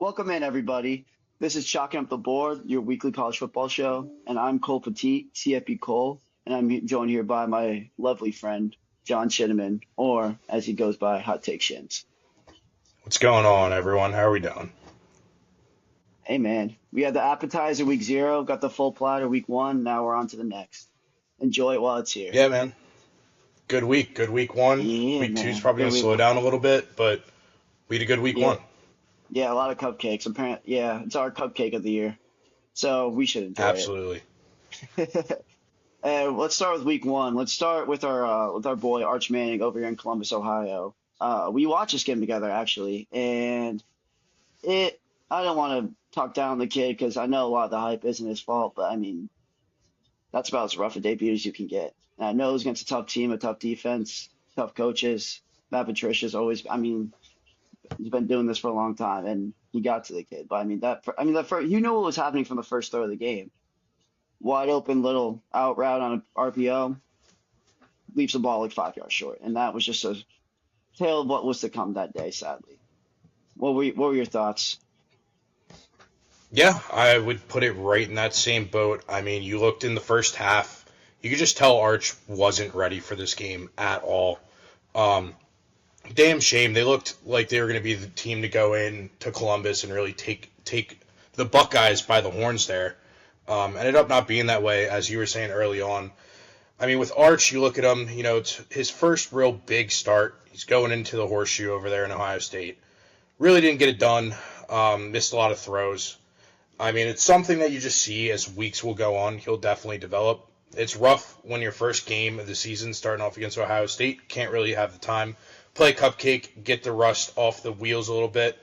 welcome in everybody. This is Chalking Up the Board, your weekly college football show, and I'm Cole Petit, CFP Cole, and I'm joined here by my lovely friend John Shinneman, or as he goes by, Hot Take Shins. What's going on, everyone? How are we doing? Hey man, we had the appetizer week 0, got the full platter week 1. Now we're on to the next. Enjoy it while it's here. Yeah, man. Good week. Good week 1. Yeah, Week man. 2 is probably Good going to week slow one. down a little bit, but we had a good week Yeah, 1. yeah, a lot of cupcakes. Apparently, yeah, it's our cupcake of the year, so we should enjoy Absolutely. it. Let's start with week 1. Let's start with our boy Arch Manning over here in Columbus, Ohio. We watched this game together actually, and it. I don't want to talk down the kid because I know a lot of the hype isn't his fault, but I mean that's about as rough a debut as you can get. And I know it was against a tough team, a tough defense, tough coaches. Matt Patricia's always. I mean, he's been doing this for a long time, and he got to the kid. But that first, you know what was happening from the first throw of the game. Wide open little out route on an RPO, leaves the ball like 5 yards short, and that was just a tale of what was to come that day. Sadly, what were your thoughts? Yeah, I would put it right in that same boat. I mean, you looked in the first half, you could just tell Arch wasn't ready for this game at all. Um, Damn shame. They looked like they were going to be the team to go in to Columbus and really take the Buckeyes by the horns there. Ended up not being that way, as you were saying early on. I mean, with Arch, you look at him, it's his first real big start. He's going into the horseshoe over there in Ohio State. Really didn't get it done. Missed a lot of throws. I mean, it's something that you just see as weeks will go on. He'll definitely develop. It's rough when your first game of the season starting off against Ohio State. Can't really have the time. Play cupcake, get the rust off the wheels a little bit.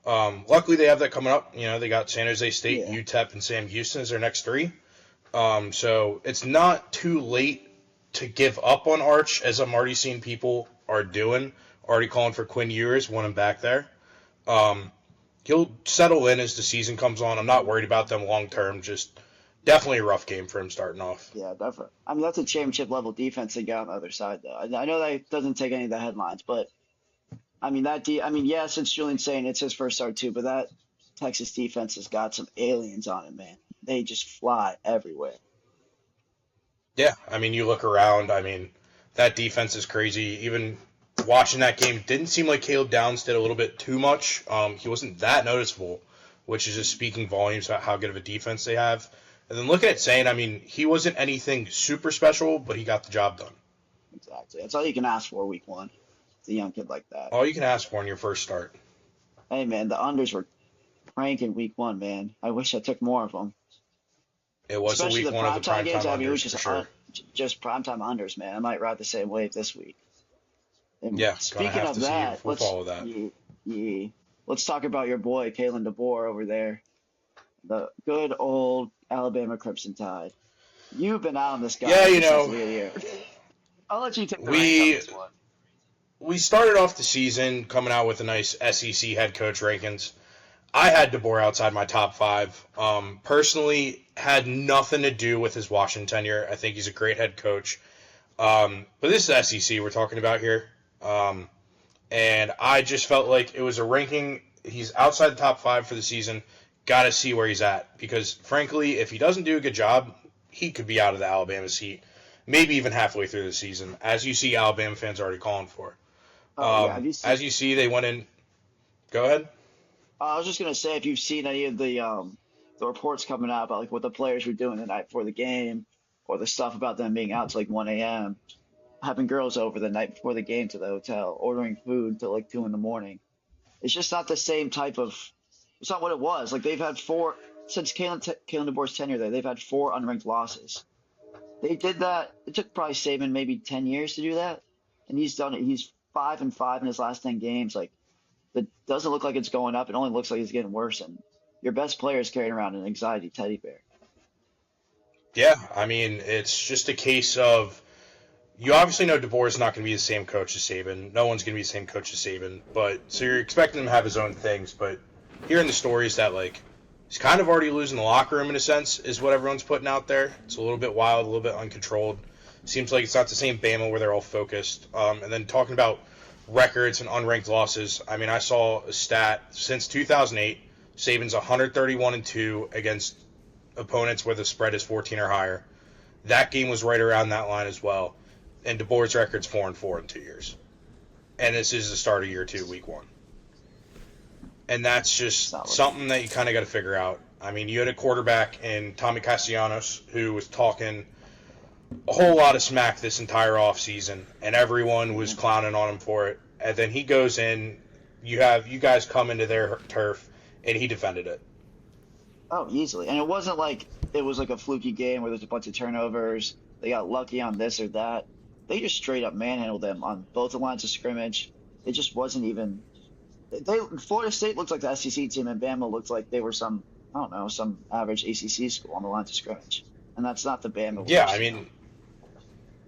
Luckily, they have that coming up. They got San Jose State, Yeah, UTEP, and Sam Houston as their next 3. So it's not too late to give up on Arch, as I'm already seeing people are doing. Already calling for Quinn Ewers, want him back there. Um, he'll settle in as the season comes on. I'm not worried about them long term. Just definitely a rough game for him starting off. yeah, definitely. I mean, that's a championship level defense they got on the other side, though. I know that doesn't take any of the headlines, but I mean I mean, yes, it's Julian saying it's his first start too, but that Texas defense has got some aliens on it, man. They just fly everywhere. Yeah, I mean, you look around. I mean, that defense is crazy. Even watching that game, didn't seem like Caleb Downs did a little bit too much. He wasn't that noticeable, which is just speaking volumes about how good of a defense they have. And then looking at Zane, I mean, he wasn't anything super special, but he got the job done. Exactly. That's all you can ask for week 1. It's a young kid like that. All you can ask for in your first start. Hey, man, the unders were cranking week 1, man. I wish I took more of them. It was a Especially week the 1 of the primetime primetime games. I mean, it was unders for sure. just primetime unders, man. I might ride the same wave this week. And Yeah, gonna speaking have of to see that, if we'll follow that. yeah, let's talk about your boy, Kalen DeBoer over there. The good old Alabama Crimson Tide. You've been out on this guy Yeah, ever since the beginning of the year. I'll let you take the reins on we this one. we started off the season coming out with a nice SEC head coach rankings. I had DeBoer outside my top 5. Personally, had nothing to do with his Washington tenure. I think he's a great head coach. But this is SEC we're talking about here. And I just felt like it was a ranking. He's outside the top 5 for the season. Got to see where he's at. Because, frankly, if he doesn't do a good job, he could be out of the Alabama seat. Maybe even halfway through the season, as you see Alabama fans already calling for. Oh yeah, have you seen? As you see, they went in. Go ahead. I was just gonna say if you've seen any of the reports coming out about like what the players were doing the night before the game, or the stuff about them being out to like 1 a.m., having girls over the night before the game to the hotel, ordering food till like 2 in the morning. It's just not the same type of. It's not what it was. Like they've had 4 since Kalen DeBoer's tenure there. They've had 4 unranked losses. They did that. It took probably Saban maybe 10 years to do that, and he's done it. He's 5-5 in his last 10 games. Like it doesn't look like it's going up. It only looks like it's getting worse. And your best player is carrying around an anxiety teddy bear. Yeah, I mean, it's just a case of you obviously know DeBoer is not going to be the same coach as Saban. No one's going to be the same coach as Saban. But so you're expecting him to have his own things. But hearing the stories that like he's kind of already losing the locker room in a sense is what everyone's putting out there. It's a little bit wild, a little bit uncontrolled. Seems like it's not the same Bama where they're all focused. And then talking about records and unranked losses, I mean, I saw a stat since 2008. Saban's 131-2 against opponents where the spread is 14 or higher. That game was right around that line as well. And DeBoer's record's 4-4 in 2 years. And this is the start of year 2, week 1. And that's just something that you kind of got to figure out. I mean, you had a quarterback in Tommy Castellanos who was talking a whole lot of smack this entire offseason, and everyone was clowning on him for it. And then he goes in, you guys come into their turf, and he defended it. Oh, easily. And it wasn't like it was like a fluky game where there's a bunch of turnovers. They got lucky on this or that. They just straight up manhandled them on both the lines of scrimmage. It just wasn't even. Florida State looked like the SEC team, and Bama looked like they were some average ACC school on the lines of scrimmage. And that's not the Bama. Yeah, I mean,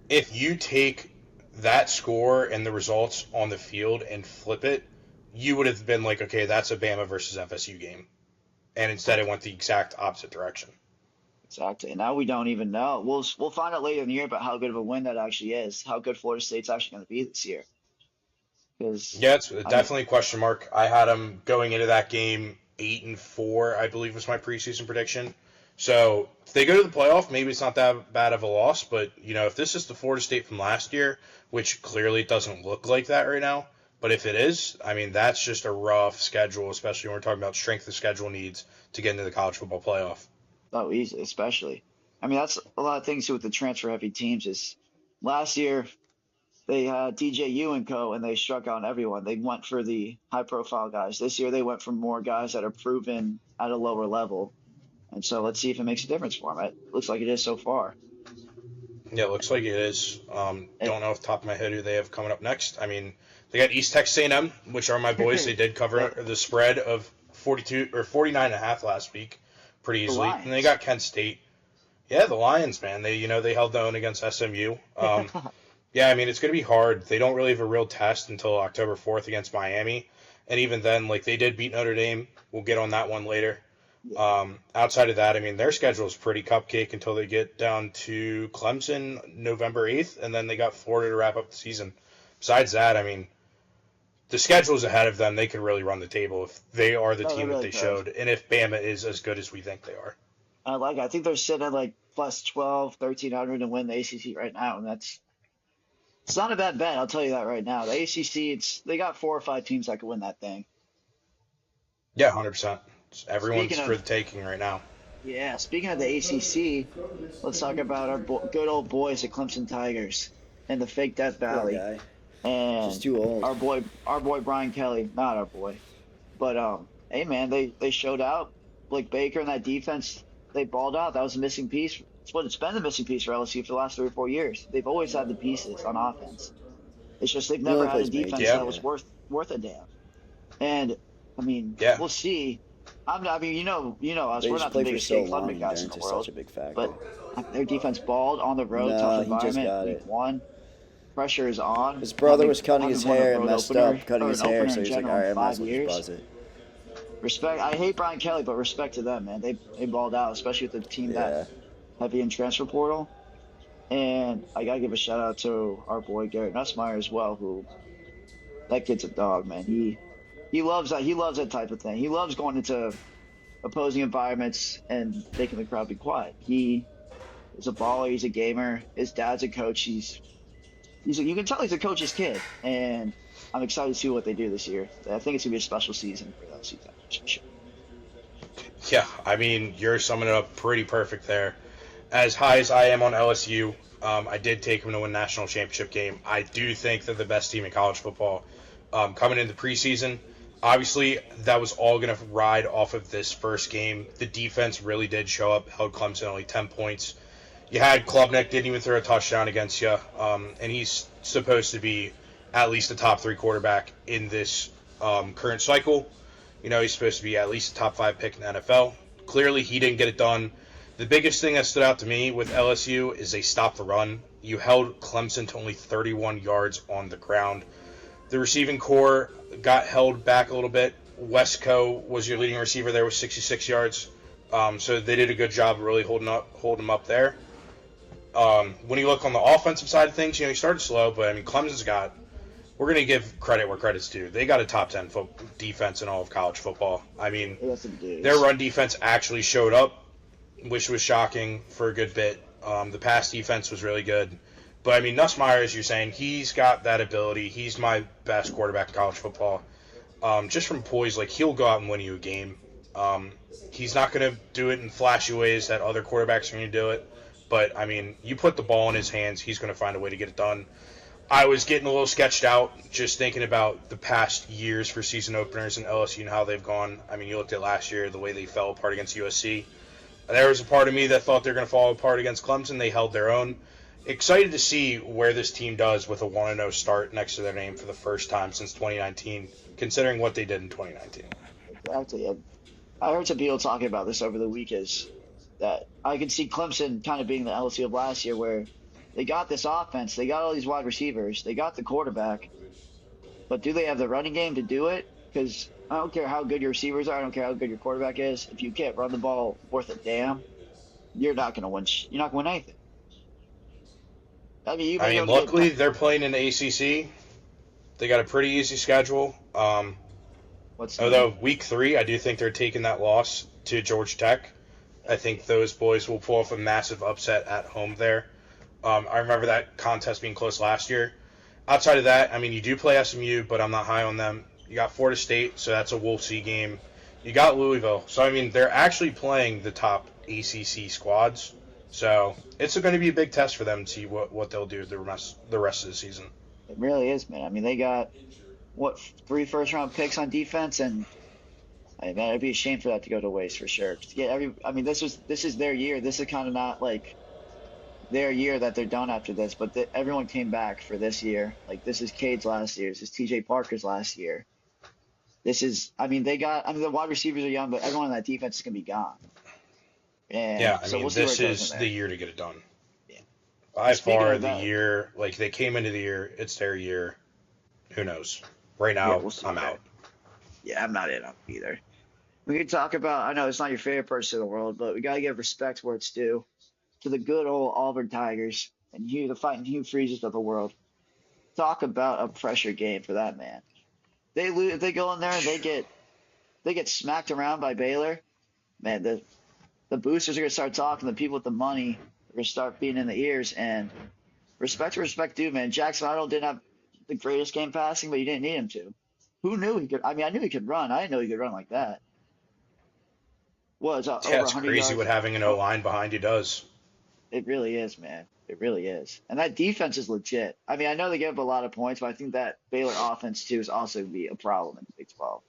if you take that score and the results on the field and flip it, you would have been like, okay, that's a Bama versus FSU game. And instead it went the exact opposite direction. Exactly. And now we don't even know. We'll find out later in the year about how good of a win that actually is, how good Florida State's actually going to be this year. Yeah, it's definitely a question mark. I had them going into that game 8-4, I believe was my preseason prediction. So if they go to the playoff, maybe it's not that bad of a loss. But, if this is the Florida State from last year, which clearly doesn't look like that right now, but if it is, I mean, that's just a rough schedule, especially when we're talking about strength of schedule needs to get into the college football playoff. Oh, easy, especially. I mean, that's a lot of things too with the transfer-heavy teams. Is last year they had DJU and co, and they struck out everyone. They went for the high-profile guys. This year they went for more guys that are proven at a lower level. And so let's see if it makes a difference for them. It looks like it is so far. Yeah, it looks like it is. Don't know off the top of my head who they have coming up next. I mean, they got East Texas A&M, which are my boys. They did cover the spread of 42 or 49.5 last week pretty easily. And they got Kent State. Yeah, the Lions, man. They held their own against SMU. Yeah, I mean, it's going to be hard. They don't really have a real test until October 4th against Miami. And even then, they did beat Notre Dame. We'll get on that one later. Outside of that, I mean, their schedule is pretty cupcake until they get down to Clemson November 8th, and then they got Florida to wrap up the season. Besides that, I mean, the schedule's ahead of them. They could really run the table if they are the team that they showed, and if Bama is as good as we think they are. I think they're sitting at plus 12, 1,300 to win the ACC right now, and it's not a bad bet. I'll tell you that right now. The ACC, they got 4 or 5 teams that could win that thing. Yeah, 100%. Everyone's for the taking right now. Yeah, speaking of the ACC, let's talk about our good old boys, the Clemson Tigers, and the fake Death Valley. And just too old. Our boy Brian Kelly, not our boy, but hey man, they showed out. Blake Baker and that defense, they balled out. That was a missing piece. It's what it's been the missing piece for LSU for the last 3 or 4 years. They've always had the pieces on offense. It's just they've never had a defense that was worth a damn. And I mean, we'll see. I mean, you know us. We're not the biggest Jake Lundgren guys in the world, but their defense balled on the road, tough environment. Week 1, pressure is on. His brother was cutting his hair and messed up cutting his hair, so he's like, all right, I might as well just buzz it. Respect. I hate Brian Kelly, but respect to them, man. They balled out, especially with the team that heavy in transfer portal. And I gotta give a shout out to our boy Garrett Nussmeier as well, who that kid's a dog, man. He loves that. He loves that type of thing. He loves going into opposing environments and making the crowd be quiet. He is a baller. He's a gamer. His dad's a coach. You can tell he's a coach's kid, and I'm excited to see what they do this year. I think it's gonna be a special season for that season. Sure. Yeah, I mean, you're summing it up pretty perfect there. As high as I am on LSU, I did take them to win national championship game. I do think they're the best team in college football coming into the preseason. Obviously, that was all going to ride off of this first game. The defense really did show up, held Clemson only 10 points. You had Klubnik, didn't even throw a touchdown against you, and he's supposed to be at least a top 3 quarterback in this current cycle. He's supposed to be at least a top 5 pick in the NFL. Clearly, he didn't get it done. The biggest thing that stood out to me with LSU is they stopped the run. You held Clemson to only 31 yards on the ground. The receiving core got held back a little bit. Westco was your leading receiver there with 66 yards. So they did a good job of really holding him up there. When you look on the offensive side of things, he started slow, but I mean Clemson's got we're going to give credit where credit's due. They got a top 10 defense in all of college football. I mean, They got some dudes. their run defense actually showed up, which was shocking for a good bit. The pass defense was really good. But, I mean, Nussmeier, as you're saying, he's got that ability. He's my best quarterback in college football. Just from poise, like, he'll go out and win you a game. He's not going to do it in flashy ways that other quarterbacks are going to do it. But, I mean, you put the ball in his hands, he's going to find a way to get it done. I was getting a little sketched out just thinking about the past years for season openers in LSU and how they've gone. I mean, you looked at last year, the way they fell apart against USC. There was a part of me that thought they were going to fall apart against Clemson. They held their own. Excited to see where this team does with a 1-0 start next to their name for the first time since 2019, considering what they did in 2019. Exactly. I heard some people talking about this over the week is that I could see Clemson kind of being the LSU of last year where they got this offense, they got all these wide receivers, they got the quarterback, but do they have the running game to do it? Because I don't care how good your receivers are, I don't care how good your quarterback is. If you can't run the ball worth a damn, you're not going to win. You're not going to win anything. I mean, luckily they're playing in the ACC. They got a pretty easy schedule. Although week 3, I do think they're taking that loss to Georgia Tech. I think those boys will pull off a massive upset at home there. I remember that contest being close last year. Outside of that, I mean, you do play SMU, but I'm not high on them. You got Florida State, so that's a We'll See game. You got Louisville. So, I mean, they're actually playing the top ACC squads. So it's going to be a big test for them to see what they'll do the rest of the season. It really is, man. I mean, they got, 3 first-round picks on defense, and I mean, it'd be a shame for that to go to waste for sure. This is their year. This is kind of not like their year that they're done after this, but everyone came back for this year. Like, this is Cade's last year. This is TJ Parker's last year. The wide receivers are young, but everyone on that defense is going to be gone. And yeah, this is the year to get it done. Yeah. By far the year, like, they came into the year, it's their year. Who knows? Right now, I'm out. Yeah, I'm not in either. We can talk about, I know it's not your favorite person in the world, but we got to give respect where it's due to the good old Auburn Tigers and the fighting Hugh Freezes of the world. Talk about a pressure game for that man. They lose, if they go in there and they get smacked around by Baylor, man, the boosters are going to start talking. The people with the money are going to start being in the ears. And respect due, man. Jackson Arnold didn't have the greatest game passing, but you didn't need him to. Who knew he could? I mean, I knew he could run. I didn't know he could run like that. It's crazy yards. What having an O-line behind you does. It really is, man. It really is. And that defense is legit. I mean, I know they give up a lot of points, but I think that Baylor offense, too, is also going to be a problem in the Big 12.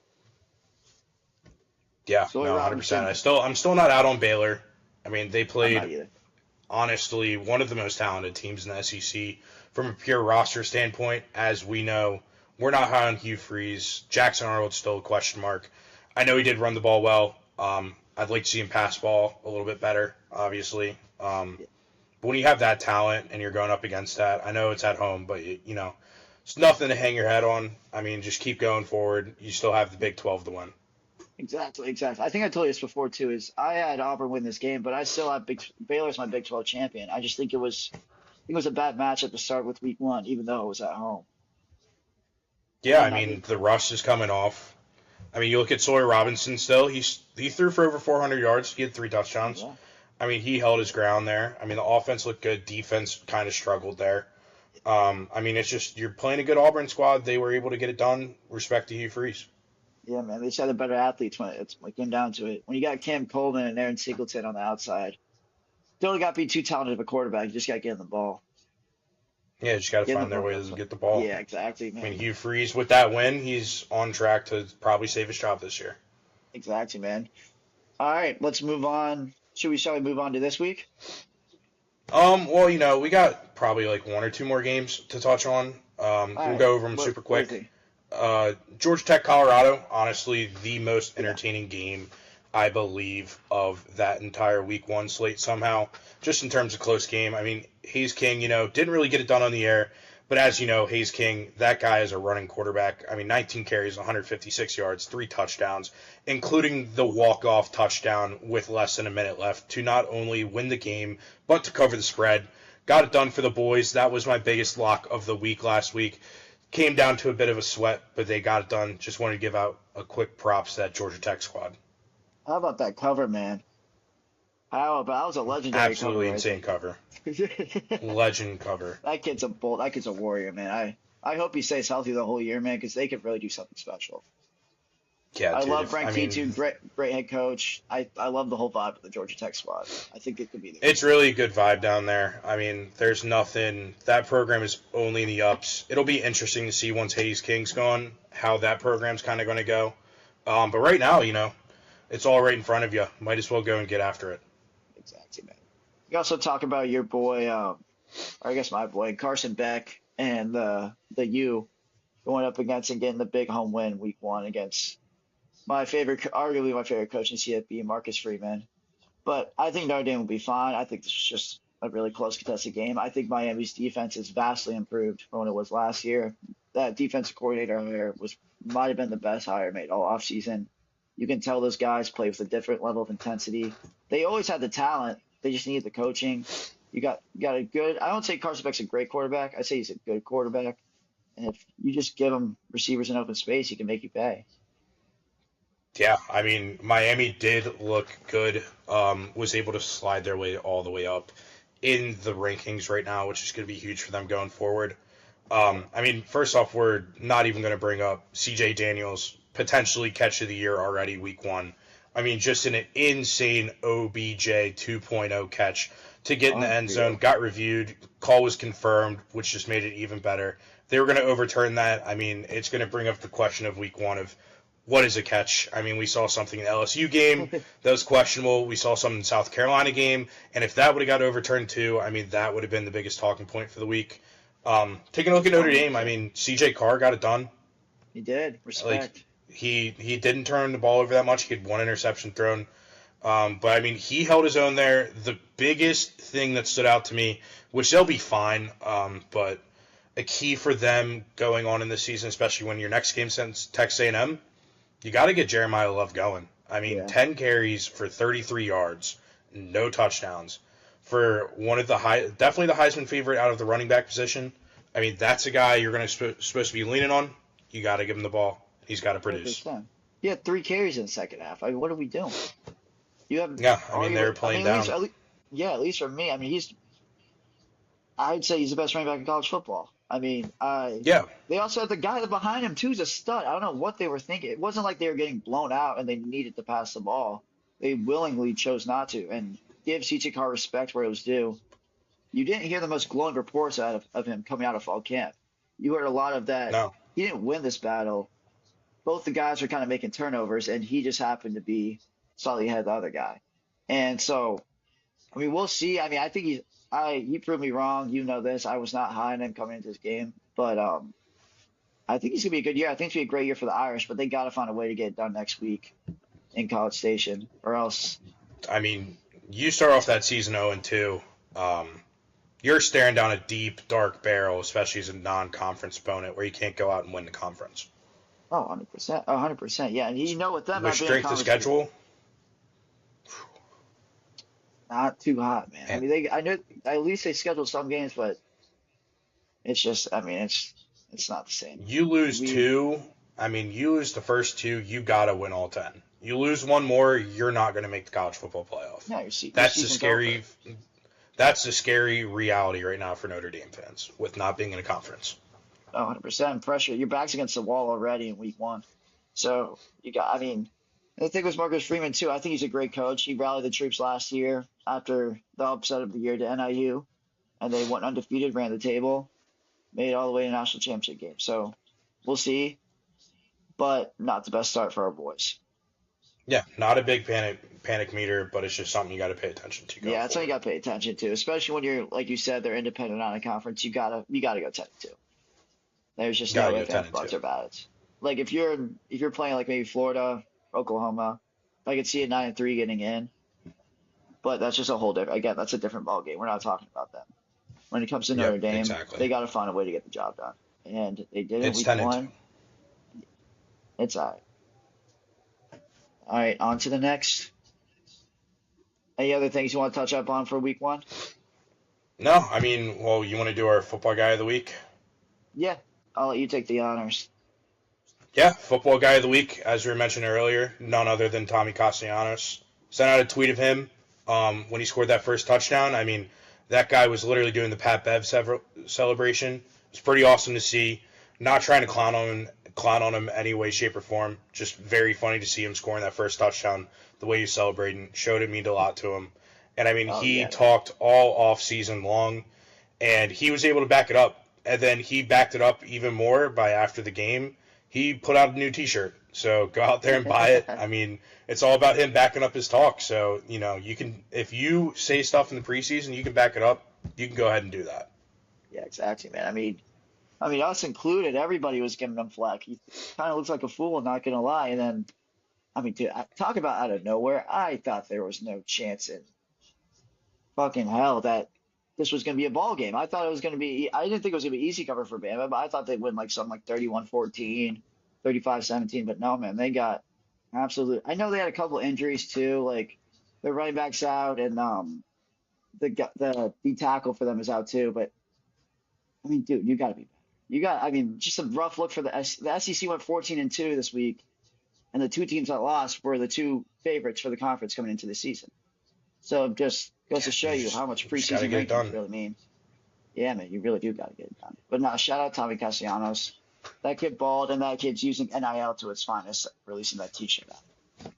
Yeah, 100%. I'm still not out on Baylor. I mean, they played, honestly, one of the most talented teams in the SEC from a pure roster standpoint. As we know, we're not high on Hugh Freeze. Jackson Arnold's still a question mark. I know he did run the ball well. I'd like to see him pass ball a little bit better, obviously. But when you have that talent and you're going up against that, I know it's at home, but, it's nothing to hang your head on. I mean, just keep going forward. You still have the Big 12 to win. Exactly. I think I told you this before, too, is I had Auburn win this game, but I still have Baylor's my Big 12 champion. I just think it was a bad matchup to start with week 1, even though it was at home. Yeah, I mean, the rush is coming off. I mean, you look at Sawyer Robinson still. He threw for over 400 yards. He had 3 touchdowns. Yeah. I mean, he held his ground there. I mean, the offense looked good. Defense kind of struggled there. I mean, it's just you're playing a good Auburn squad. They were able to get it done. Respect to Hugh Freeze. Yeah, man. They just had the better athletes when it came down to it. When you got Cam Coleman and Aaron Singleton on the outside, don't got to be too talented of a quarterback. You just got to get in the ball. Yeah, just got to find their ways to get the ball. Yeah, exactly, man. I mean, Hugh Freeze, with that win, he's on track to probably save his job this year. Exactly, man. All right, let's move on. Shall we move on to this week? Well, we got probably like 1 or 2 more games to touch on. We'll go over them super quick. Georgia Tech, Colorado, honestly, the most entertaining game, I believe, of that entire week 1 slate somehow, just in terms of close game. I mean, Hayes King, didn't really get it done on the air, but as you know, Hayes King, that guy is a running quarterback. I mean, 19 carries, 156 yards, 3 touchdowns, including the walk-off touchdown with less than a minute left to not only win the game, but to cover the spread. Got it done for the boys. That was my biggest lock of the week last week. came down to a bit of a sweat, but they got it done. Just wanted to give out a quick props to that Georgia Tech squad. How about that cover, man? How about that was a legendary cover Absolutely right insane cover. there. Legend cover. That kid's a bull. That kid's a warrior, man. I hope he stays healthy the whole year, man, because they could really do something special. Yeah, I dude. love Frank T2, great head coach. I love the whole vibe of the Georgia Tech squad. I think it could be the It's really a good vibe down there. I mean, there's nothing. That program is only in the ups. It'll be interesting to see once Hayes King's gone how that program's kind of going to go. But right now, it's all right in front of you. Might as well go and get after it. exactly, man. You also talk about your boy, or I guess my boy Carson Beck, and the U going up against and getting the big home win week 1 against arguably my favorite coach in CFB, Marcus Freeman. But I think Notre Dame will be fine. I think this is just a really close contested game. I think Miami's defense is vastly improved from what it was last year. That defensive coordinator hire might have been the best hire made all offseason. You can tell those guys play with a different level of intensity. They always had the talent. They just needed the coaching. You got a good. I don't say Carson Beck's a great quarterback. I say he's a good quarterback. And if you just give him receivers in open space, he can make you pay. Yeah, I mean, Miami did look good. Was able to slide their way all the way up in the rankings right now, which is going to be huge for them going forward. I mean, first off, we're not even going to bring up C.J. Daniels, potentially catch of the year already week 1. I mean, just an insane OBJ 2.0 catch to get in the end zone, got reviewed, call was confirmed, which just made it even better. They were going to overturn that. I mean, it's going to bring up the question of week 1 of what is a catch? I mean, we saw something in the LSU game that was questionable. We saw something in the South Carolina game. And if that would have got overturned too, I mean, that would have been the biggest talking point for the week. Taking a look at Notre Dame, I mean, C.J. Carr got it done. He did. Respect. Like, he didn't turn the ball over that much. He had 1 interception thrown. But, I mean, he held his own there. The biggest thing that stood out to me, which they'll be fine, but a key for them going on in this season, especially when your next game sends Texas A&M, you got to get Jeremiah Love going. I mean, 10 carries for 33 yards, no touchdowns. For one of definitely the Heisman favorite out of the running back position. I mean, that's a guy you're going to supposed to be leaning on. You got to give him the ball. He's got to produce. 100%. He had 3 carries in the second half. I mean, what are we doing? You have Yeah, I mean, they were playing down. At least for me. I mean, I'd say he's the best running back in college football. I mean, Yeah. they also had the guy behind him too, is a stud. I don't know what they were thinking. It wasn't like they were getting blown out and they needed to pass the ball. They willingly chose not to. And give C.J. Carr respect where it was due. You didn't hear the most glowing reports of him coming out of fall camp. You heard a lot of that. No. He didn't win this battle. Both the guys were kind of making turnovers, and he just happened to be slightly ahead of the other guy. And so, I mean, we'll see. I mean, I think he proved me wrong. You know this. I was not high on him coming into this game, but I think he's gonna be a good year. I think it's gonna be a great year for the Irish, but they got to find a way to get it done next week in College Station, or else. I mean, you start off that season 0-2. You're staring down a deep, dark barrel, especially as a non-conference opponent where you can't go out and win the conference. Oh, 100%. 100%. Yeah, and you know with them With strength of schedule, not too hot, man. I mean, I know at least they scheduled some games, but it's just, I mean, it's not the same. You lose 2. I mean, you lose the first 2, you gotta win all 10. You lose 1 more, you're not gonna make the college football playoff. Yeah, That's the scary reality right now for Notre Dame fans with not being in a conference. 100% pressure. Your back's against the wall already in week 1. So I mean, the thing with Marcus Freeman too, I think he's a great coach. He rallied the troops last year after the upset of the year to NIU, and they went undefeated, ran the table, made it all the way to the national championship game. So we'll see, but not the best start for our boys. Yeah, not a big panic meter, but it's just something you got to pay attention to. Yeah, that's something you got to pay attention to, especially when you're, like you said, they're independent on a conference. You gotta go 10-2. There's just no ifs, ands, buts, or buts. Like if you're playing like maybe Florida, Oklahoma, I could see a 9-3 getting in, but that's just a whole different. Again, that's a different ball game. We're not talking about them. When it comes to Notre Dame, they got to find a way to get the job done, and they did it week 1. It's all right. All right, on to the next. Any other things you want to touch up on for week 1? No, I mean, well, you want to do our football guy of the week? Yeah. I'll let you take the honors. Yeah, football guy of the week, as we were mentioning earlier, none other than Tommy Castellanos. Sent out a tweet of him when he scored that first touchdown. I mean, that guy was literally doing the Pat Bev celebration. It was pretty awesome to see. Not trying to clown on him any way, shape, or form. Just very funny to see him scoring that first touchdown. The way he's celebrating showed it meant a lot to him. And I mean, he talked all off season long, and he was able to back it up. And then he backed it up even more by after the game. He put out a new T-shirt. So go out there and buy it. I mean, it's all about him backing up his talk. So, you can, if you say stuff in the preseason, you can back it up. You can go ahead and do that. Yeah, exactly, man. I mean, us included, everybody was giving him flack. He kind of looks like a fool, not gonna lie. And then, I mean, dude, talk about out of nowhere. I thought there was no chance in fucking hell that this was gonna be a ball game. I thought it was gonna be. I didn't think it was gonna be easy cover for Bama, but I thought they'd win like something like 31-14, 35-17. But no, man, they got absolute. I know they had a couple injuries too, like their running backs out, and the D tackle for them is out too. But I mean, dude, you got to be better. I mean, just a rough look for the SEC went 14-2 this week, and the two teams that lost were the two favorites for the conference coming into the season. So it just goes to show you how much preseason rankings really mean. Yeah, man, you really do got to get it done. But no, shout out Tommy Castellanos. That kid balled, and that kid's using NIL to its finest, releasing that T-shirt out.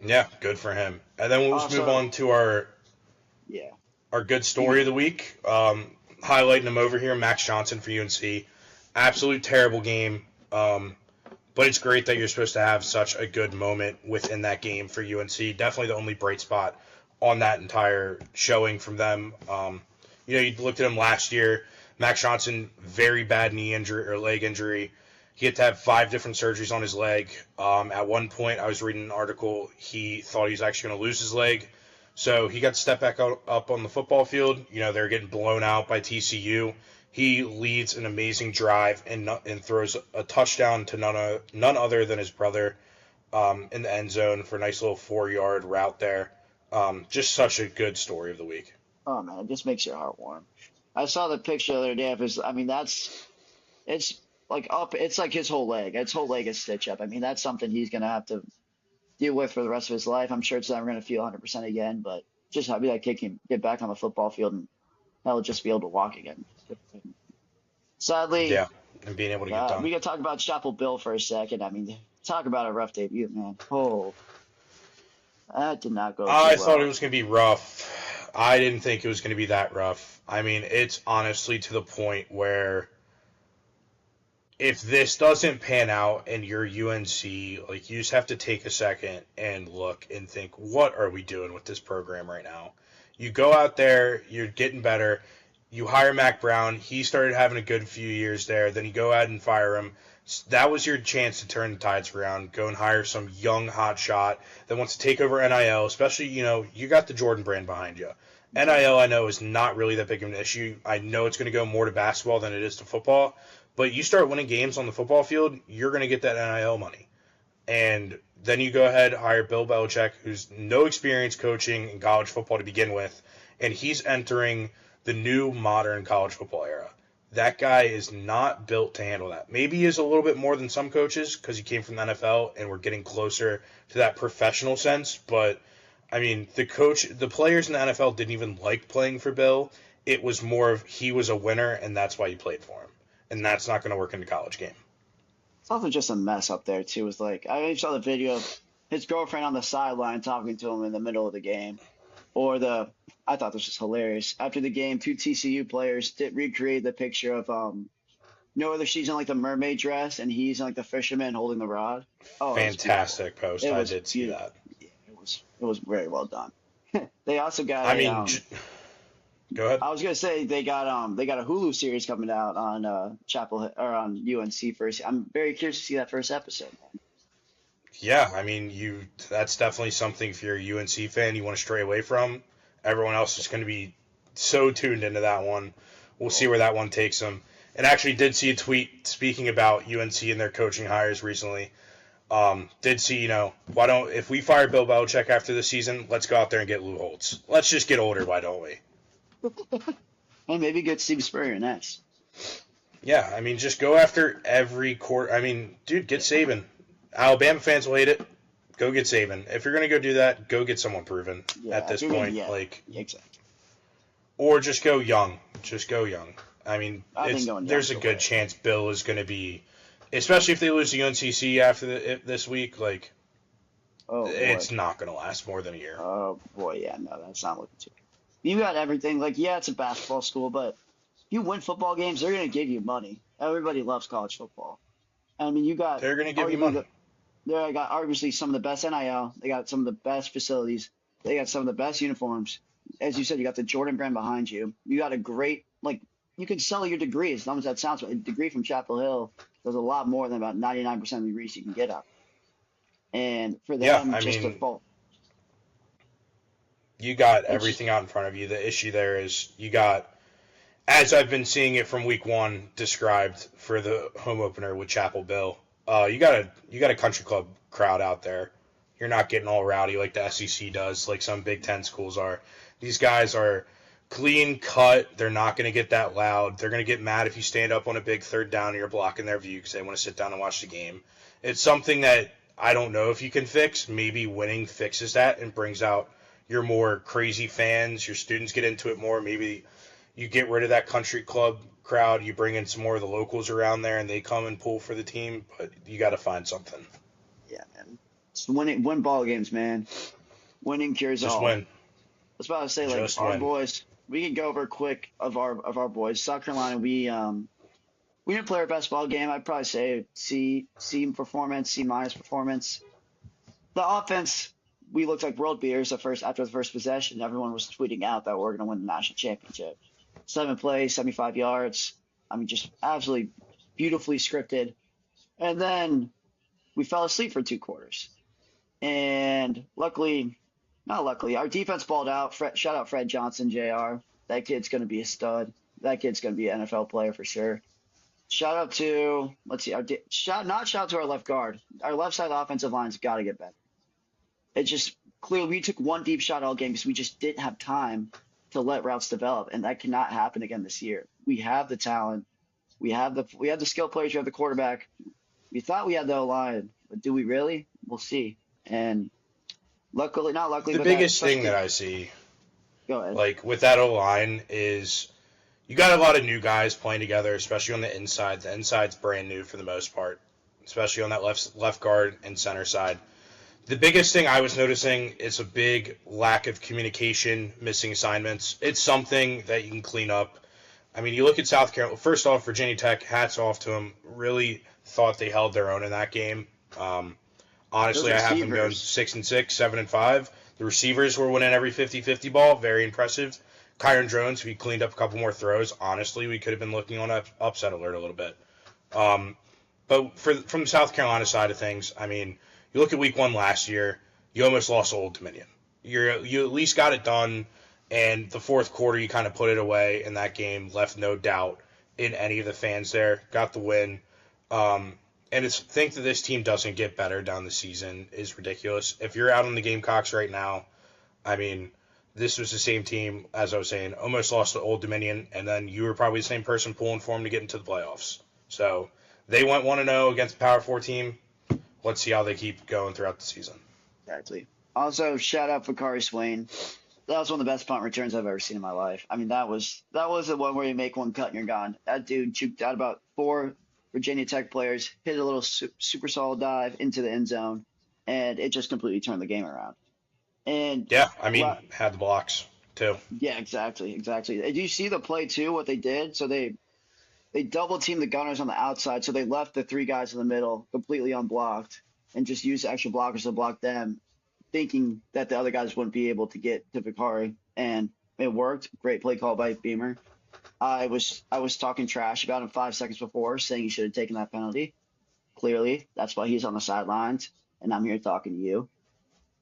Yeah, good for him. And then we'll move on to our good story of the week. Highlighting him over here, Max Johnson for UNC. Absolute terrible game. But it's great that you're supposed to have such a good moment within that game for UNC. Definitely the only bright spot on that entire showing from them. You looked at him last year. Max Johnson, very bad knee injury or leg injury. He had to have 5 different surgeries on his leg. At one point, I was reading an article, he thought he was actually going to lose his leg. So he got to step back up on the football field. They're getting blown out by TCU. He leads an amazing drive and throws a touchdown to none other than his brother in the end zone for a nice little 4-yard route there. Just such a good story of the week. Oh, man, it just makes your heart warm. I saw the picture the other day of his. I mean, it's like up. It's like his whole leg. His whole leg is stitched up. I mean, that's something he's going to have to deal with for the rest of his life. I'm sure it's never going to feel 100% again, but just happy that kid can get back on the football field and he'll just be able to walk again. Sadly, yeah, and being able to get done. We got to talk about Chapel Bill for a second. I mean, talk about a rough debut, man. Oh, that did not go. I thought it was going to be rough. I didn't think it was going to be that rough. I mean, it's honestly to the point where if this doesn't pan out and you're UNC, like, you just have to take a second and look and think, what are we doing with this program right now? You go out there, you're getting better, you hire Mac Brown, he started having a good few years there, then you go ahead and fire him. That was your chance to turn the tides around, go and hire some young hotshot that wants to take over NIL, especially, you got the Jordan brand behind you. NIL, I know, is not really that big of an issue. I know it's going to go more to basketball than it is to football. But you start winning games on the football field, you're going to get that NIL money. And then you go ahead, hire Bill Belichick, who's no experience coaching in college football to begin with, and he's entering the new modern college football era. That guy is not built to handle that. Maybe he is a little bit more than some coaches because he came from the NFL and we're getting closer to that professional sense. But, I mean, the players in the NFL didn't even like playing for Bill. It was more of he was a winner and that's why you played for him. And that's not going to work in the college game. It's also just a mess up there, too. It's like, I saw the video of his girlfriend on the sideline talking to him in the middle of the game. I thought this was hilarious. After the game, 2 TCU players did recreate the picture of, whether she's in like the mermaid dress and he's in like the fisherman holding the rod. Oh, fantastic post. I did see that. Yeah, it was very well done. They also got go ahead. I was gonna say they got a Hulu series coming out on on UNC first. I'm very curious to see that first episode. Yeah, I mean, that's definitely something if you're a UNC fan you want to stray away from. Everyone else is going to be so tuned into that one. We'll see where that one takes them. And actually did see a tweet speaking about UNC and their coaching hires recently. Did see, if we fire Bill Belichick after the season, let's go out there and get Lou Holtz. Let's just get older, why don't we? And maybe get Steve Spurrier next. Yeah, I mean, just go after every quarter. I mean, dude, get Saban. Alabama fans will hate it. Go get Saban. If you're gonna go do that, go get someone proven at Yeah, if this you're gonna, point. yeah, Like, exactly. or just go young. Just go young. I mean, I think going there's young's a the good way. chance Bill is going to be, especially if they lose to UNCC after this week. Like, Oh boy. it's not going to last more than a year. Oh boy, yeah, no, that's not looking too. You got everything. Like, yeah, it's a basketball school, but if you win football games, they're gonna give you money. Everybody loves college football. I mean, you got They're going to give you arguably money. they got arguably some of the best NIL. They got some of the best facilities. They got some of the best uniforms. As you said, you got the Jordan brand behind you. You got a great like you can sell your degree as long as that sounds. But a degree from Chapel Hill does a lot more than about 99% of the degrees you can get out. And for Yeah, them I just to mean, fall, you got it's just everything out in front of you. The issue there is you got, as I've been seeing it from week one described for the home opener with Chapel Bill. You got a country club crowd out there. You're not getting all rowdy like the SEC does, like some Big Ten schools are. These guys are clean cut. They're not going to get that loud. They're going to get mad if you stand up on a big third down and you're blocking their view because they want to sit down and watch the game. It's something that I don't know if you can fix. Maybe winning fixes that and brings out your more crazy fans. Your students get into it more. Maybe you get rid of that country club crowd. You bring in some more of the locals around there and they come and pull for the team. But you got to find something. yeah, man. It's win ball games, man. Winning cures Just all. win. I was about to say like Just our win. boys. We can go over quick of our boys. South Carolina, we didn't play our best ball game. I'd probably say C performance, C minus performance. The offense, we looked like world beaters after the first possession. Everyone was tweeting out that we're going to win the national championship. 7 plays, 75 yards. I mean, just absolutely beautifully scripted. And then we fell asleep for 2 quarters. And luckily, not luckily, our defense balled out. Shout out Fred Johnson, Jr. That kid's going to be a stud. That kid's going to be an NFL player for sure. Shout out to let's see, shout out to our left guard. Our left side offensive line's got to get better. It just clearly we took one deep shot all game because we just didn't have time to let routes develop, and that cannot happen again this year. We have the talent, we have the skill players, we have the quarterback. We thought we had the O line, but do we really? We'll see. And luckily, not luckily, The but that biggest thing that especially I see, go ahead. like with that O line, is you got a lot of new guys playing together, especially on the inside. The inside's brand new for the most part, especially on that left guard and center side. The biggest thing I was noticing is a big lack of communication, missing assignments. It's something that you can clean up. I mean, you look at South Carolina. First off, Virginia Tech, hats off to them. Really thought they held their own in that game. Um, Those Honestly, I have them going receivers, 6-6, 7-5. The receivers were winning every 50-50 ball. Very impressive. Kyron Jones, if he cleaned up a couple more throws, honestly, we could have been looking on an upset alert a little bit. Um, but from the South Carolina side of things, I mean, you look at week one last year, you almost lost to Old Dominion. You at least got it done, and the fourth quarter you kind of put it away, and that game left no doubt in any of the fans there. Got the win. And to think that this team doesn't get better down the season is ridiculous. If you're out on the Gamecocks right now, I mean, this was the same team, as I was saying, almost lost to Old Dominion, and then you were probably the same person pulling for them to get into the playoffs. So they went 1-0 against the Power 4 team. Let's see how they keep going throughout the season. exactly. Also, shout out Fakari Swain. That was one of the best punt returns I've ever seen in my life. I mean, that was the one where you make one cut and you're gone. That dude juked out about 4 Virginia Tech players, hit a little super solid dive into the end zone, and it just completely turned the game around. And Yeah, I mean, had the blocks too. yeah, exactly, exactly. Did you see the play too? What they did? So they double teamed the gunners on the outside, so they left the 3 guys in the middle completely unblocked, and just used extra blockers to block them, thinking that the other guys wouldn't be able to get to Vicari, and it worked. Great play call by Beamer. I was talking trash about him 5 seconds before, saying he should have taken that penalty. Clearly, that's why he's on the sidelines, and I'm here talking to you.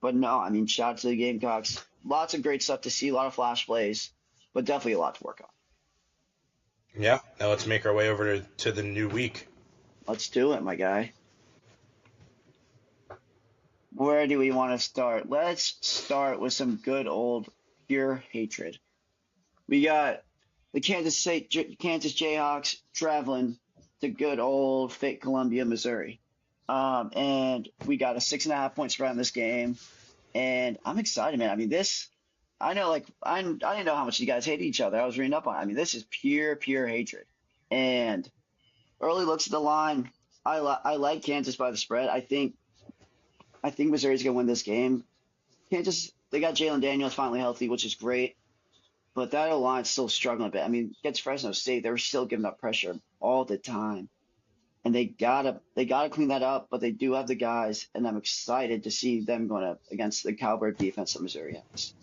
But no, I mean, shout out to the Gamecocks. Lots of great stuff to see, a lot of flash plays, but definitely a lot to work on. Yeah, now let's make our way over to the new week. Let's do it, my guy. Where do we want to start? Let's start with some good old pure hatred. We got the Kansas Jayhawks traveling to good old fake Columbia, Missouri. And we got a 6.5 point spread on this game, and I'm excited, man. I mean, this I know, like I didn't know how much you guys hate each other. I was reading up on it. I mean, this is pure hatred. And early looks at the line, I like Kansas by the spread. I think Missouri's gonna win this game. Kansas, they got Jalen Daniels finally healthy, which is great, but that O line's still struggling a bit. I mean, against Fresno State, they're still giving up pressure all the time, and they gotta clean that up. But they do have the guys, and I'm excited to see them going up against the caliber of defense that Missouri has.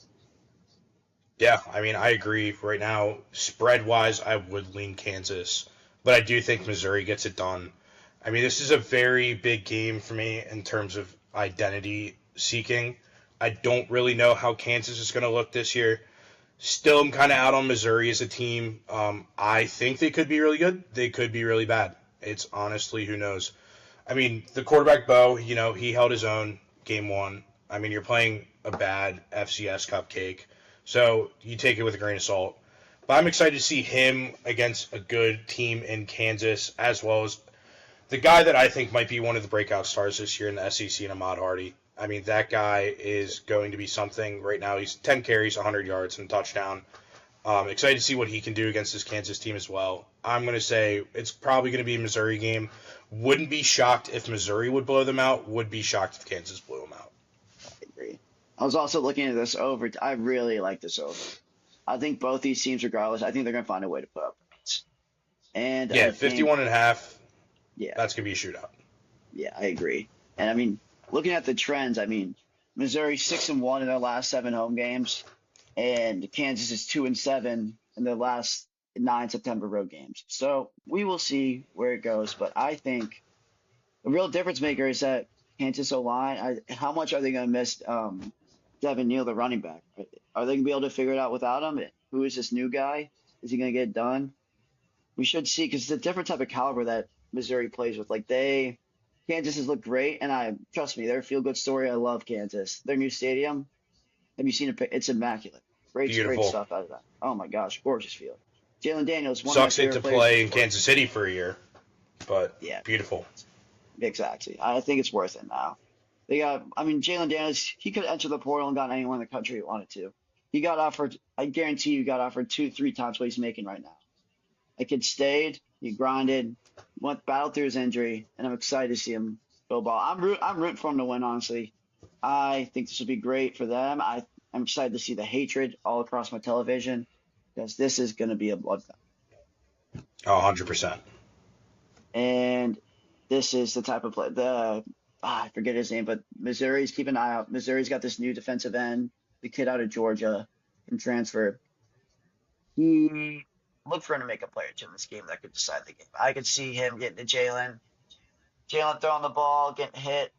Yeah, I mean, I agree. Right now, spread-wise, I would lean Kansas, but I do think Missouri gets it done. I mean, this is a very big game for me in terms of identity seeking. I don't really know how Kansas is going to look this year. Still, I'm kind of out on Missouri as a team. I think they could be really good. They could be really bad. It's honestly, who knows? I mean, the quarterback, Bo, he held his own game one. I mean, you're playing a bad FCS cupcake, so you take it with a grain of salt. But I'm excited to see him against a good team in Kansas, as well as the guy that I think might be one of the breakout stars this year in the SEC, and Ahmad Hardy. I mean, that guy is going to be something right now. He's 10 carries, 100 yards, and a touchdown. Excited to see what he can do against this Kansas team as well. I'm going to say it's probably going to be a Missouri game. Wouldn't be shocked if Missouri would blow them out. Would be shocked if Kansas blew them out. I agree. I was also looking at this over. I really like this over. I think both these teams, regardless, I think they're going to find a way to put up points. And Yeah, I think, 51 and a half. yeah, That's going to be a shootout. yeah, I agree. And I mean, looking at the trends, I mean, Missouri 6-1 in their last 7 home games, and Kansas is 2-7 in their last 9 September road games. So we will see where it goes. But I think the real difference maker is that Kansas O line. How much are they going to miss Devin Neal, the running back? Are they going to be able to figure it out without him? Who is this new guy? Is he going to get it done? We should see, because it's a different type of caliber that Missouri plays with. Kansas has looked great, and trust me, they're a feel good story. I love Kansas. Their new stadium. Have you seen it? It's immaculate. Great Beautiful. stuff out of that. Oh my gosh, gorgeous field. Jalen Daniels, one of my Sucks it favorite to players play in in sport. Kansas City for a year, but Yeah, beautiful. exactly. I think it's worth it now. Jalen Daniels, he could enter the portal and gotten anyone in the country he wanted to. He got offered, I guarantee you, got offered 2, 3 times what he's making right now. The kid stayed, he grinded, battled through his injury, and I'm excited to see him go ball. I'm rooting for him to win, honestly. I think this will be great for them. I'm excited to see the hatred all across my television, because this is going to be a bloodbath. Oh, 100%. And this is the type of play. I forget his name, but Missouri's keep an eye out. Missouri's got this new defensive end, the kid out of Georgia, can transfer. He look for him to make a play or two in this game that could decide the game. I could see him getting to Jalen throwing the ball, getting hit,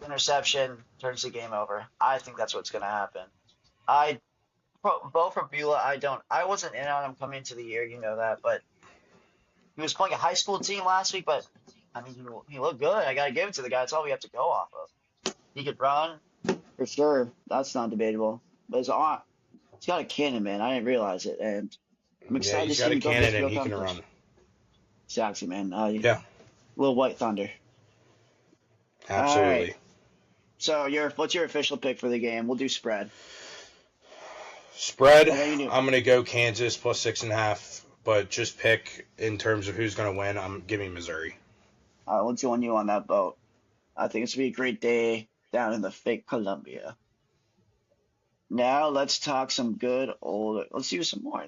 interception, turns the game over. I think that's what's going to happen. Bo for Beulah, I wasn't in on him coming into the year, you know that, but he was playing a high school team last week, but I mean, he looked good. I got to give it to the guy. That's all we have to go off of. He could run for sure. That's not debatable. But he's got a cannon, man. I didn't realize it, and I'm Yeah, excited to he's see got a him go cannon against and real he can competition. run. Exactly, man. Yeah, Little White Thunder. All right. absolutely. So what's your official pick for the game? We'll do spread. Spread, I know you knew. I'm going to go Kansas plus 6.5, but just pick in terms of who's going to win. I'm giving Missouri. We'll join you on that boat. I think it's gonna be a great day down in the fake Columbia. Now let's talk some good old. Let's do some more.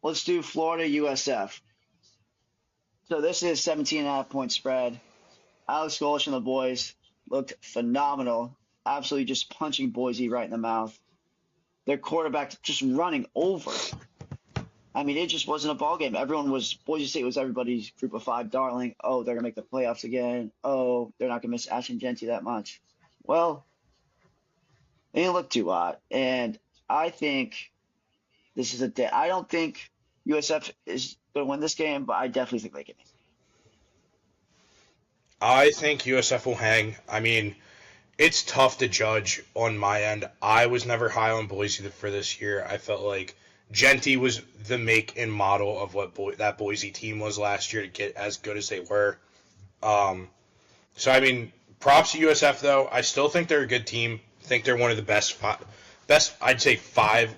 Let's do Florida USF. So this is 17.5 point spread. Alex Golish and the boys looked phenomenal. Absolutely just punching Boise right in the mouth. Their quarterback just running over. I mean, it just wasn't a ball game. Boise State was everybody's group of five darling. Oh, they're going to make the playoffs again. Oh, they're not going to miss Ashton Genty that much. Well, they didn't look too hot. And I think this is a day. I don't think USF is going to win this game, but I definitely think they can. I think USF will hang. I mean, it's tough to judge on my end. I was never high on Boise for this year. I felt like Genty was the make and model of what that Boise team was last year to get as good as they were. Um, so I mean, props to USF though. I still think they're a good team. I think they're one of the best I'd say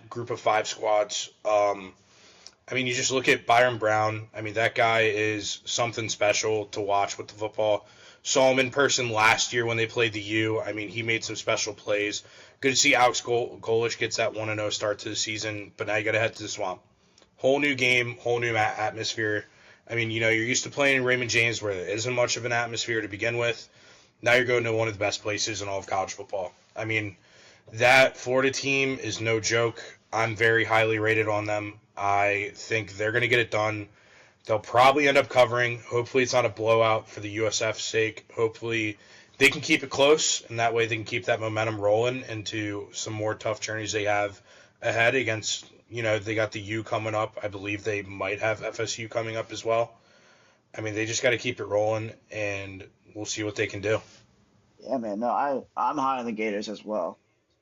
group of five squads. I mean, you just look at Byron Brown. I mean, that guy is something special to watch with the football. Saw him in person last year when they played the U. I mean, he made some special plays. Good to see Alex Golish gets that 1-0 start to the season, but now you got to head to the Swamp. Whole new game, whole new atmosphere. I mean, you're used to playing in Raymond James where there isn't much of an atmosphere to begin with. Now you're going to one of the best places in all of college football. I mean, that Florida team is no joke. I'm very highly rated on them. I think they're going to get it done. They'll probably end up covering. Hopefully, it's not a blowout for the USF's sake. Hopefully, they can keep it close, and that way they can keep that momentum rolling into some more tough journeys they have ahead against, they got the U coming up. I believe they might have FSU coming up as well. I mean, they just got to keep it rolling, and we'll see what they can do. Yeah, man. No, I'm high on the Gators as well.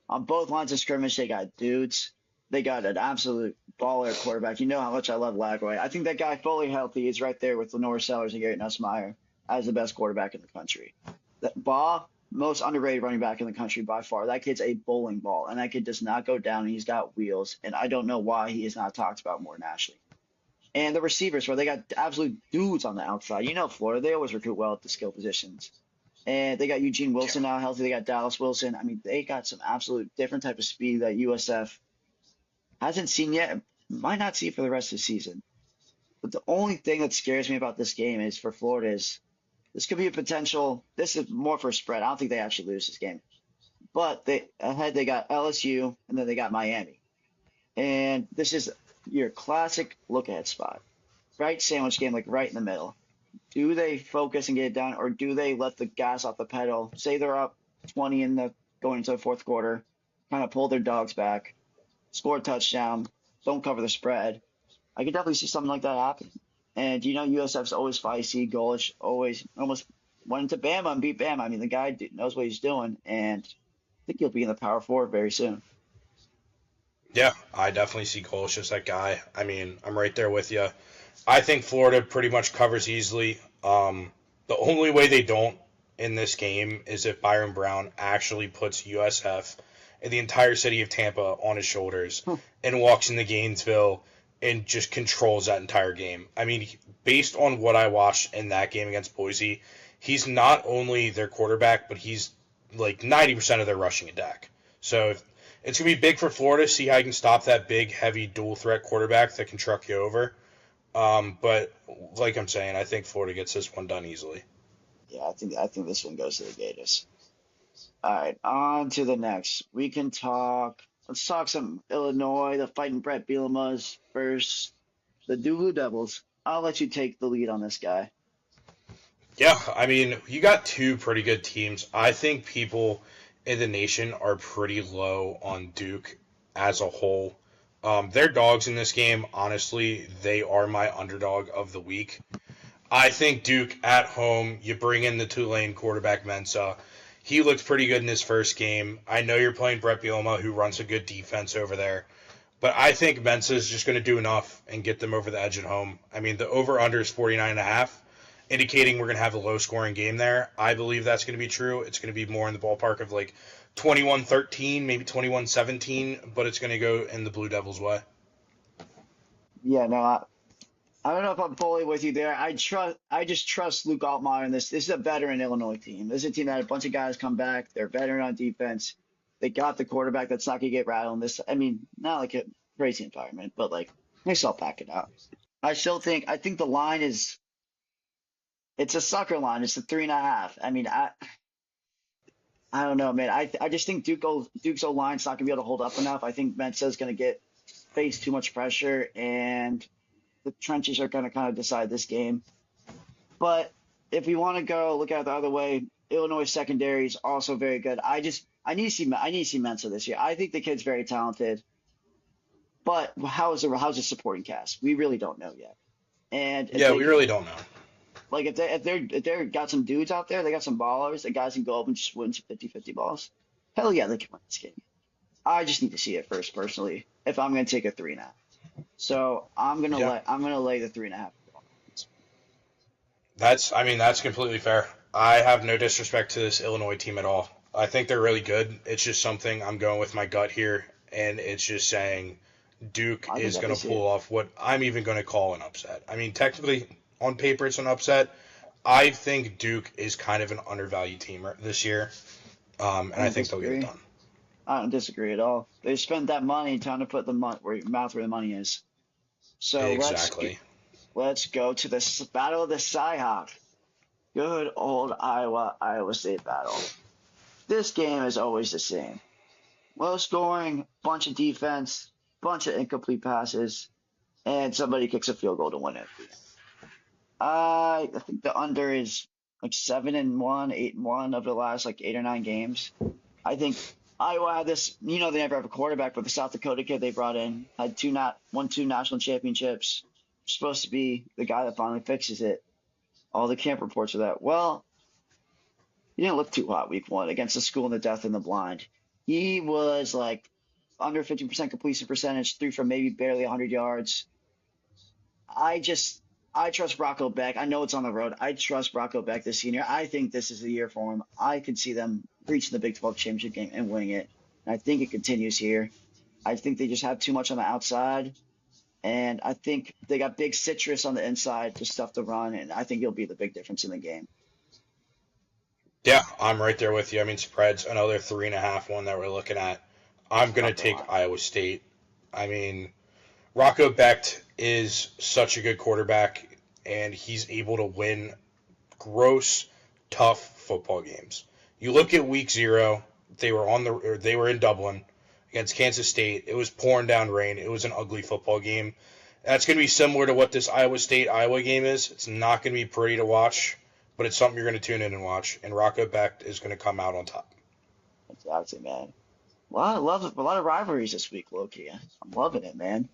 On both lines of scrimmage, they got dudes. They got an absolute baller quarterback. You know how much I love Lagway. I think that guy fully healthy is right there with Lenore Sellers and Garrett Nussmeier as the best quarterback in the country. That Baugh, most underrated running back in the country by far. That kid's a bowling ball, and that kid does not go down. And he's got wheels, and I don't know why he is not talked about more nationally. And the receivers, where they got absolute dudes on the outside. You know, Florida, they always recruit well at the skill positions. And they got Eugene Wilson now healthy. They got Dallas Wilson. I mean, they got some absolute different type of speed that USF hasn't seen yet, might not see for the rest of the season. But the only thing that scares me about this game is for Florida is this could be a potential. This is more for a spread. I don't think they actually lose this game. But they got LSU and then they got Miami. And this is your classic look ahead spot. Right sandwich game, like right in the middle. Do they focus and get it done, or do they let the gas off the pedal? Say they're up 20 going into the fourth quarter, kind of pull their dogs back, score a touchdown, don't cover the spread. I could definitely see something like that happen. And USF's always feisty. Golish always almost went into Bama and beat Bama. I mean, the guy knows what he's doing, and I think he'll be in the Power Four very soon. Yeah, I definitely see Golish as that guy. I mean, I'm right there with you. I think Florida pretty much covers easily. The only way they don't in this game is if Byron Brown actually puts USF and the entire city of Tampa on his shoulders and walks into Gainesville and just controls that entire game. I mean, based on what I watched in that game against Boise, he's not only their quarterback, but he's like 90% of their rushing attack. So it's going to be big for Florida, see how you can stop that big, heavy, dual-threat quarterback that can truck you over. But like I'm saying, I think Florida gets this one done easily. Yeah, I think this one goes to the Gators. All right, on to the next. Let's talk some Illinois, the Fighting Brett Bielema's versus the Blue Devils. I'll let you take the lead on this guy. Yeah, I mean, you got two pretty good teams. I think people in the nation are pretty low on Duke as a whole. They're dogs in this game. Honestly, they are my underdog of the week. I think Duke at home, you bring in the Tulane quarterback Mensa. He looked pretty good in his first game. I know you're playing Brett Bielema, who runs a good defense over there. But I think Mensa is just going to do enough and get them over the edge at home. I mean, the over-under is 49.5, indicating we're going to have a low-scoring game there. I believe that's going to be true. It's going to be more in the ballpark of like 21-13, maybe 21-17, but it's going to go in the Blue Devils' way. Yeah, no, I don't know if I'm fully with you there. I just trust Luke Altmaier in this. This is a veteran Illinois team. This is a team that had a bunch of guys come back. They're veteran on defense. They got the quarterback that's not gonna get rattled in this. I mean, not like a crazy environment, but like they still pack it out. I think the line is it's a sucker line. It's a 3.5. I mean, I don't know, man. I just think Duke's O line's not gonna be able to hold up enough. I think Mensa's gonna face too much pressure, and the trenches are going to kind of decide this game. But if we want to go look at it the other way, Illinois secondary is also very good. I need to see Mensa this year. I think the kid's very talented, but how's the supporting cast? We really don't know yet. And Yeah, we really don't know. Like if they're got some dudes out there, they got some ballers, the guys can go up and just win some 50-50 balls. Hell yeah, they can win this game. I just need to see it first, personally, if I'm going to take a 3.5. So Yeah, I'm gonna lay the 3.5. that's completely fair. I have no disrespect to this Illinois team at all. I think they're really good. It's just something I'm going with my gut here, and it's just saying Duke I can is definitely going to see pull it. off what I'm even going to call an upset. I mean, technically, on paper, it's an upset. I think Duke is kind of an undervalued team this year, I and I don't think they'll get it disagree. done. I don't disagree at all. They spent that money trying to put the where your mouth where the money is. So Exactly. let's go to the battle of the Cyhawk. Good old Iowa State battle. This game is always the same. Low scoring, bunch of defense, bunch of incomplete passes, and somebody kicks a field goal to win it. I think the under is like 7-1, 8-1 of the last like 8 or 9 games. I think Iowa had this. They never have a quarterback, but the South Dakota kid they brought in had won 2 national championships. Supposed to be the guy that finally fixes it. All the camp reports are that. Well, he didn't look too hot week 1 against the school in the deaf and the blind. He was like under 50% completion percentage, threw from maybe barely 100 yards. I just I trust Rocco Beck. I know it's on the road. I trust Rocco Beck, the senior. I think this is the year for him. I could see them reaching the Big 12 championship game and winning it. And I think it continues here. I think they just have too much on the outside, and I think they got big citrus on the inside to stuff the run, and I think he'll be the big difference in the game. Yeah, I'm right there with you. I mean, spreads another 3.5 one that we're looking at. I'm gonna Tough a take lot. Iowa State. I mean, Rocco Becht is such a good quarterback, and he's able to win gross, tough football games. You look at Week 0; they were in Dublin against Kansas State. It was pouring down rain. It was an ugly football game. That's going to be similar to what this Iowa State Iowa game is. It's not going to be pretty to watch, but it's something you're going to tune in and watch. And Rocco Becht is going to come out on top. Exactly, man. A lot of rivalries this week, low key. I'm loving it, man.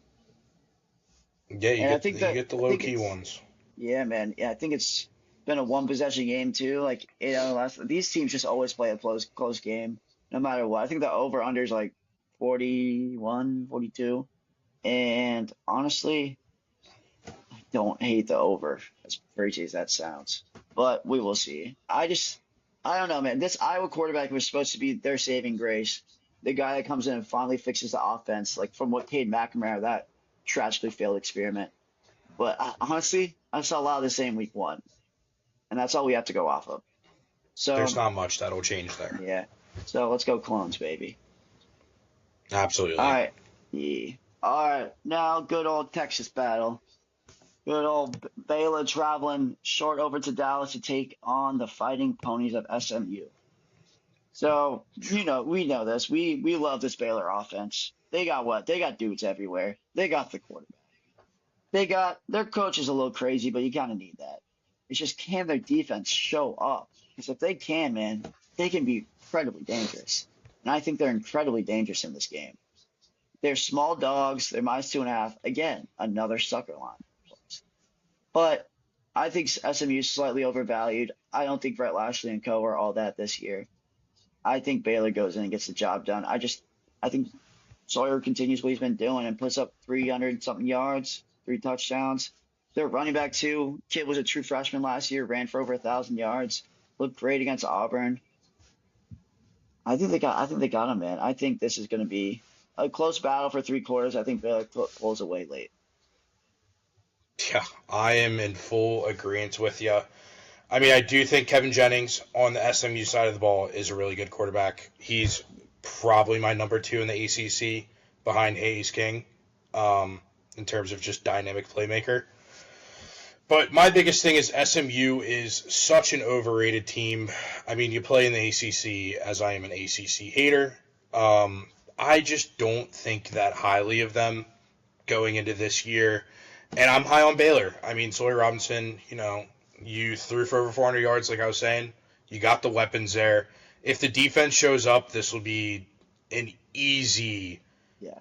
Yeah, And you get the I low think key it's ones. yeah, man. Yeah, I think it's been a one possession game too. Like these teams just always play a close game, no matter what. I think the over under is like 41, 42. And honestly, I don't hate the over, as crazy as that sounds. But we will see. I don't know, man. This Iowa quarterback was supposed to be their saving grace. The guy that comes in and finally fixes the offense, like from what Cade McNamara, that tragically failed experiment. But honestly, I saw a lot of the same week 1, and that's all we have to go off of. There's So, not much that'll change there. yeah. So let's go clones, baby. All Absolutely. right. Yeah. All right. Now, good old Texas battle. Good old Baylor traveling short over to Dallas to take on the Fighting Ponies of SMU. So, we know this. We love this Baylor offense. They got what? They got dudes everywhere. They got the quarterback. They got their coach is a little crazy, but you kind of need that. It's just can their defense show up? Because if they can, man, they can be incredibly dangerous. And I think they're incredibly dangerous in this game. They're small dogs. They're -2.5. Again, another sucker line. But I think SMU is slightly overvalued. I don't think Brett Lashley and co are all that this year. I think Baylor goes in and gets the job done. I think Sawyer continues what he's been doing and puts up 300 something yards, 3 touchdowns. Their running back too. Kid was a true freshman last year, ran for over 1,000 yards, looked great against Auburn. I think they got him, man. I think this is going to be a close battle for 3 quarters. I think Baylor pulls away late. Yeah, I am in full agreement with you. I mean, I do think Kevin Jennings on the SMU side of the ball is a really good quarterback. He's probably my number 2 in the ACC behind Hayes King in terms of just dynamic playmaker. But my biggest thing is SMU is such an overrated team. I mean, you play in the ACC, as I am an ACC hater. I just don't think that highly of them going into this year. And I'm high on Baylor. I mean, Sawyer Robinson, you threw for over 400 yards, like I was saying. You got the weapons there. If the defense shows up, this will be an easy Yeah,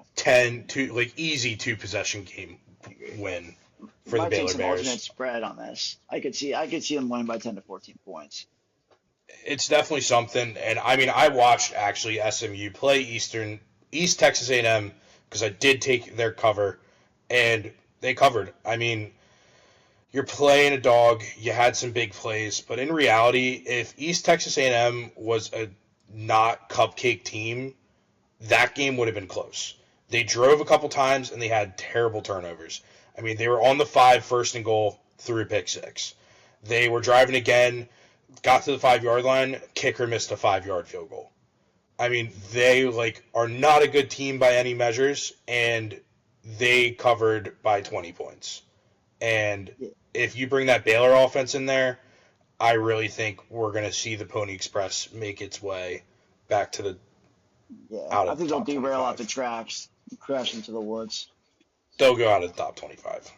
easy 2 possession game I agree. win for the Might take Baylor some alternate Bears. spread on this. I could see them winning by 10 to 14 points. It's definitely something. And I mean, I watched actually SMU play East Texas A&M because I did take their cover. and they covered. I mean, you're playing a dog. You had some big plays, but in reality, if East Texas A&M was a not cupcake team, that game would have been close. They drove a couple times and they had terrible turnovers. I mean, they were on the 5 first and goal through a pick six. They were driving again, got to the 5 yard line, kicker missed a 5 yard field goal. I mean, they are not a good team by any measures, and they covered by 20 points. And Yeah, if you bring that Baylor offense in there, I really think we're going to see the Pony Express make its way back to the yeah. out I of the think they'll top derail off the 25. tracks, crash into the woods. They'll go out of the top 25.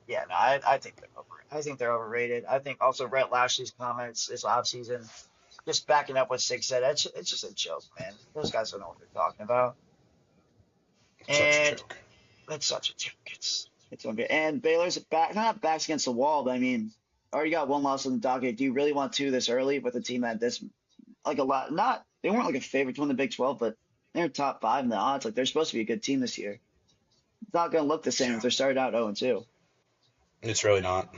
Yeah, no, I think they're over. I think they're overrated. I think also Rhett Lashley's comments this offseason, just backing up what Sig said, it's just a joke, man. Those guys don't know what they're talking about. Such a And joke. that's such a joke. It's okay. And Baylor's back, not backs against the wall, but I mean, already got one loss on the docket. Do you really want two this early with a team that this like a lot? Not they weren't like a favorite to win the Big 12, but they're top five in the odds. Like they're supposed to be a good team this year. It's not going to look the same if Yeah, they started out 0-2. it's really not.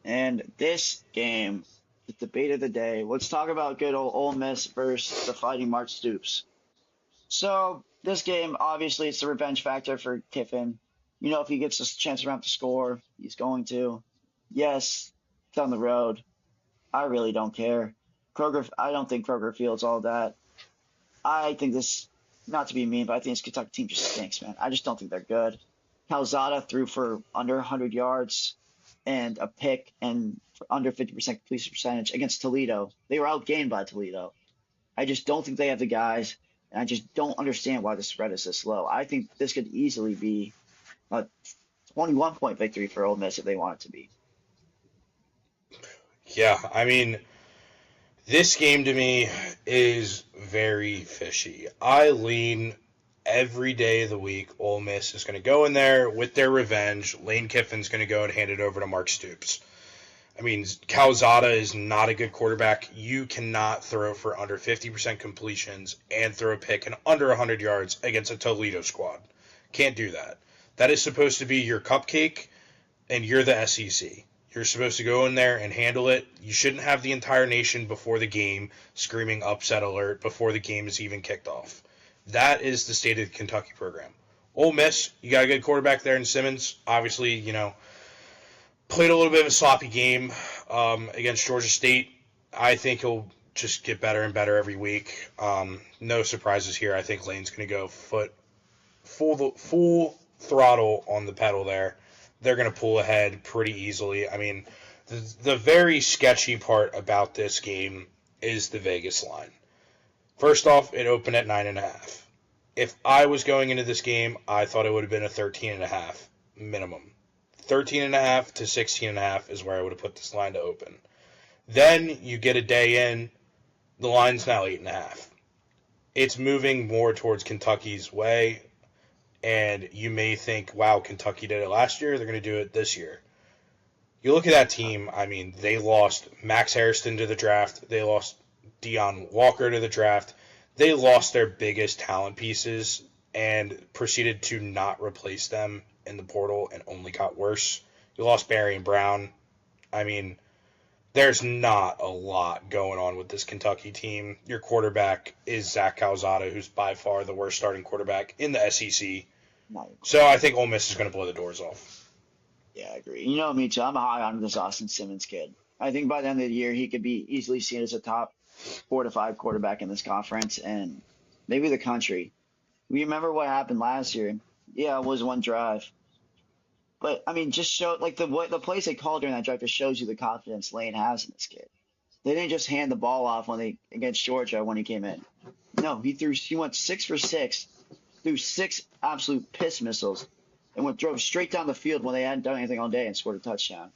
And this game, the debate of the day. Let's talk about good old Ole Miss versus the Fighting Mark Stoops. So this game, obviously, it's the revenge factor for Kiffin. You know, if he gets a chance around to score, he's going to. Yes, it's on the road. I really don't care. Kroger, I don't think Kroger Field's all that. I think this, not to be mean, but I think this Kentucky team just stinks, man. I just don't think they're good. Calzada threw for under 100 yards and a pick and for under 50% completion percentage against Toledo. They were outgained by Toledo. I just don't think they have the guys, and I just don't understand why the spread is this low. I think this could easily be a 21-point victory for Ole Miss if they want it to be. Yeah, I mean, this game to me is very fishy. I lean every day of the week. Ole Miss is going to go in there with their revenge. Lane Kiffin's going to go and hand it over to Mark Stoops. I mean, Calzada is not a good quarterback. You cannot throw for under 50% completions and throw a pick and under 100 yards against a Toledo squad. Can't do that. That is supposed to be your cupcake, and you're the SEC. You're supposed to go in there and handle it. You shouldn't have the entire nation before the game screaming upset alert before the game is even kicked off. That is the state of the Kentucky program. Ole Miss, you got a good quarterback there in Simmons. Obviously, played a little bit of a sloppy game against Georgia State. I think he'll just get better and better every week. No surprises here. I think Lane's going to go full throttle on the pedal there. They're going to pull ahead pretty easily. I mean, the very sketchy part about this game is the Vegas line. First off, it opened at 9.5. If I was going into this game, I thought it would have been a 13.5 minimum. 13.5 to 16.5 is where I would have put this line to open. Then you get a day in, the line's now 8.5. It's moving more towards Kentucky's way, and you may think, wow, Kentucky did it last year, they're going to do it this year. You look at that team, I mean, they lost Max Harrison to the draft, they lost Deion Walker to the draft, they lost their biggest talent pieces and proceeded to not replace them in the portal and only got worse. You lost Barry and Brown. I mean, there's not a lot going on with this Kentucky team. Your quarterback is Zach Calzada, who's by far the worst starting quarterback in the SEC. Not even So I close. think Ole Miss is going to blow the doors off. Yeah, I agree. You know me too. I'm high on this Austin Simmons kid. I think by the end of the year, he could be easily seen as a top 4 to 5 quarterback in this conference and maybe the country. We remember what happened last year. Yeah, it was one drive. But I mean, just show like the plays they called during that drive just shows you the confidence Lane has in this kid. They didn't just hand the ball off when they against Georgia when he came in. No, he went 6 for 6, threw 6 absolute piss missiles, and drove straight down the field when they hadn't done anything all day and scored a touchdown.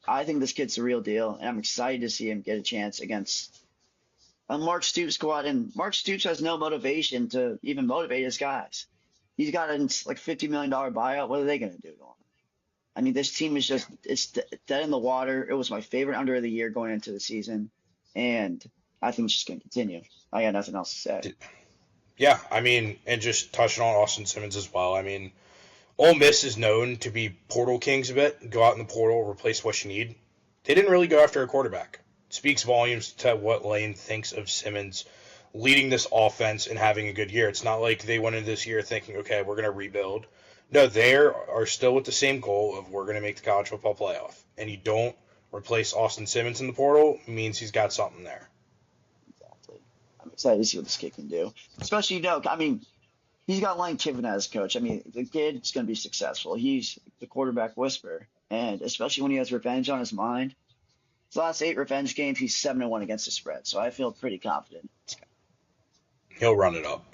I think this kid's the real deal, and I'm excited to see him get a chance against a Mark Stoops squad. And Mark Stoops has no motivation to even motivate his guys. He's got a like $50 million buyout. What are they going to do to him? I mean, this team is just it's dead in the water. It was my favorite under of the year going into the season, and I think it's just going to continue. I got nothing else to say. Yeah, I mean, and just touching on Austin Simmons as well. I mean, Ole Miss is known to be portal kings a bit. Go out in the portal, replace what you need. They didn't really go after a quarterback. Speaks volumes to what Lane thinks of Simmons leading this offense and having a good year. It's not like they went into this year thinking, okay, we're going to rebuild. No, they are still with the same goal of we're going to make the college football playoff. And you don't replace Austin Simmons in the portal means he's got something there. Exactly. I'm excited to see what this kid can do. Especially, I mean, he's got Lane Kiffin as coach. I mean, the kid's going to be successful. He's the quarterback whisperer. And especially when he has revenge on his mind. His last 8 revenge games, he's 7-1 against the spread. So I feel pretty confident. He'll run it up.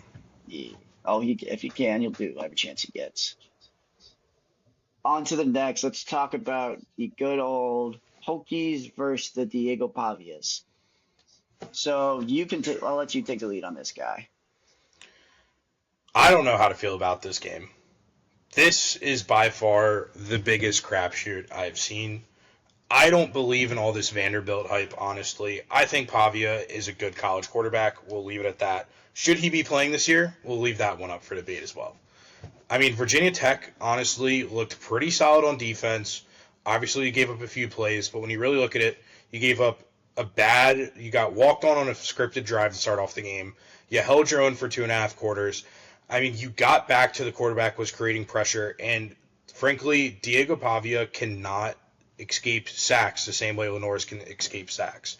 Yeah. Oh, if he can, he'll do every chance he gets. On to the next. Let's talk about the good old Hokies versus the Diego Pavias. So I'll let you take the lead on this guy. I don't know how to feel about this game. This is by far the biggest crapshoot I've seen. I don't believe in all this Vanderbilt hype, honestly. I think Pavia is a good college quarterback. We'll leave it at that. Should he be playing this year? We'll leave that one up for debate as well. I mean, Virginia Tech, honestly, looked pretty solid on defense. Obviously, you gave up a few plays, but when you really look at it, you gave up you got walked on a scripted drive to start off the game. You held your own for 2.5 quarters. I mean, you got back to the quarterback was creating pressure, and frankly, Diego Pavia cannot escape sacks the same way Lenoris can escape sacks.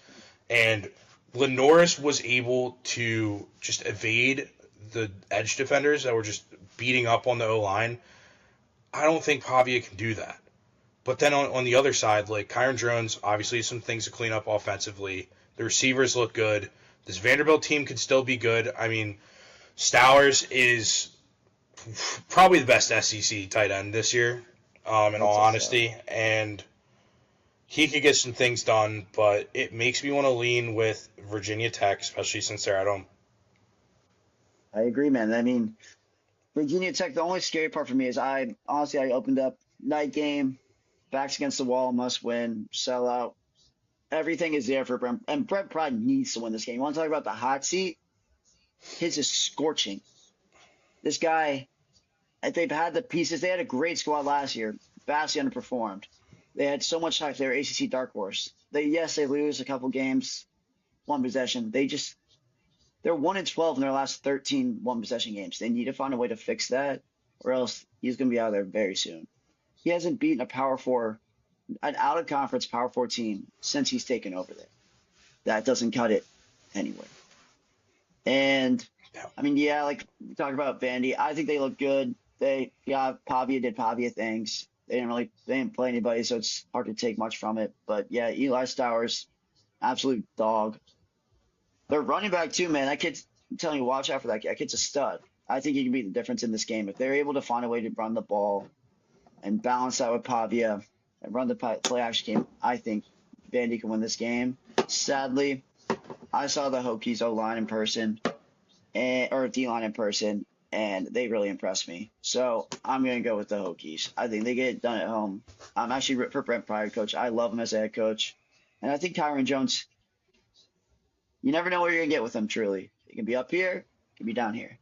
And Lenoris was able to just evade the edge defenders that were just beating up on the O-line. I don't think Pavia can do that. But then on the other side, like Kyron Jones, obviously some things to clean up offensively. The receivers look good. This Vanderbilt team could still be good. I mean, Stowers is probably the best SEC tight end this year, in all honesty. And he could get some things done, but it makes me want to lean with Virginia Tech, especially since they're at home. I agree, man. I mean, Virginia Tech, the only scary part for me is I opened up night game, backs against the wall, must win, sell out. Everything is there for Brent. And Brent probably needs to win this game. You want to talk about the hot seat? His is scorching. This guy, they've had the pieces. They had a great squad last year. Vastly underperformed. They had so much hype. They were ACC dark horse. They lose a couple games, one possession. They're 1-12 in their last 13 one possession games. They need to find a way to fix that, or else he's going to be out of there very soon. He hasn't beaten an out of conference Power 4 team since he's taken over there. That doesn't cut it anywhere. And I mean, like we talked about Vandy. I think they look good. Pavia did Pavia things. They didn't play anybody, so it's hard to take much from it. But yeah, Eli Stowers, absolute dog. Their running back too, man. That kid's, I'm telling you, watch out for that kid. That kid's a stud. I think he can be the difference in this game if they're able to find a way to run the ball and balance that with Pavia and run the play action game. I think Vandy can win this game. Sadly, I saw the Hokies O-line in person, or D-line in person, and they really impressed me. So I'm going to go with the Hokies. I think they get it done at home. I'm actually rooting for Brent Pry, coach. I love him as a head coach. And I think Kyron Jones, you never know what you're going to get with him, truly. He can be up here, he can be down here.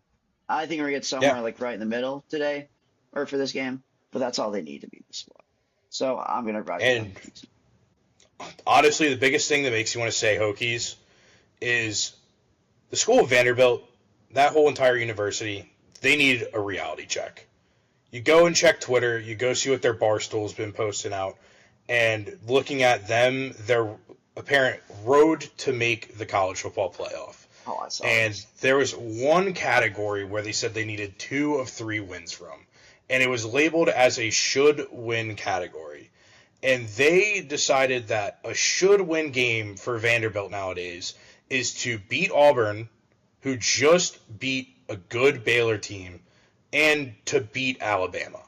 I think we're going to get somewhere like right in the middle today, or for this game, but that's all they need to beat the squad. So I'm going to ride And honestly, the biggest thing that makes you want to say Hokies is the school of Vanderbilt, that whole entire university, they need a reality check. You go and check Twitter, you go see what their Barstool's been posting out, and looking at them, their apparent road to make the college football playoff. Oh, I saw And this. there was one category where they said they needed 2 of 3 wins from, and it was labeled as a should-win category. And they decided that a should-win game for Vanderbilt nowadays is to beat Auburn, who just beat a good Baylor team, and to beat Alabama.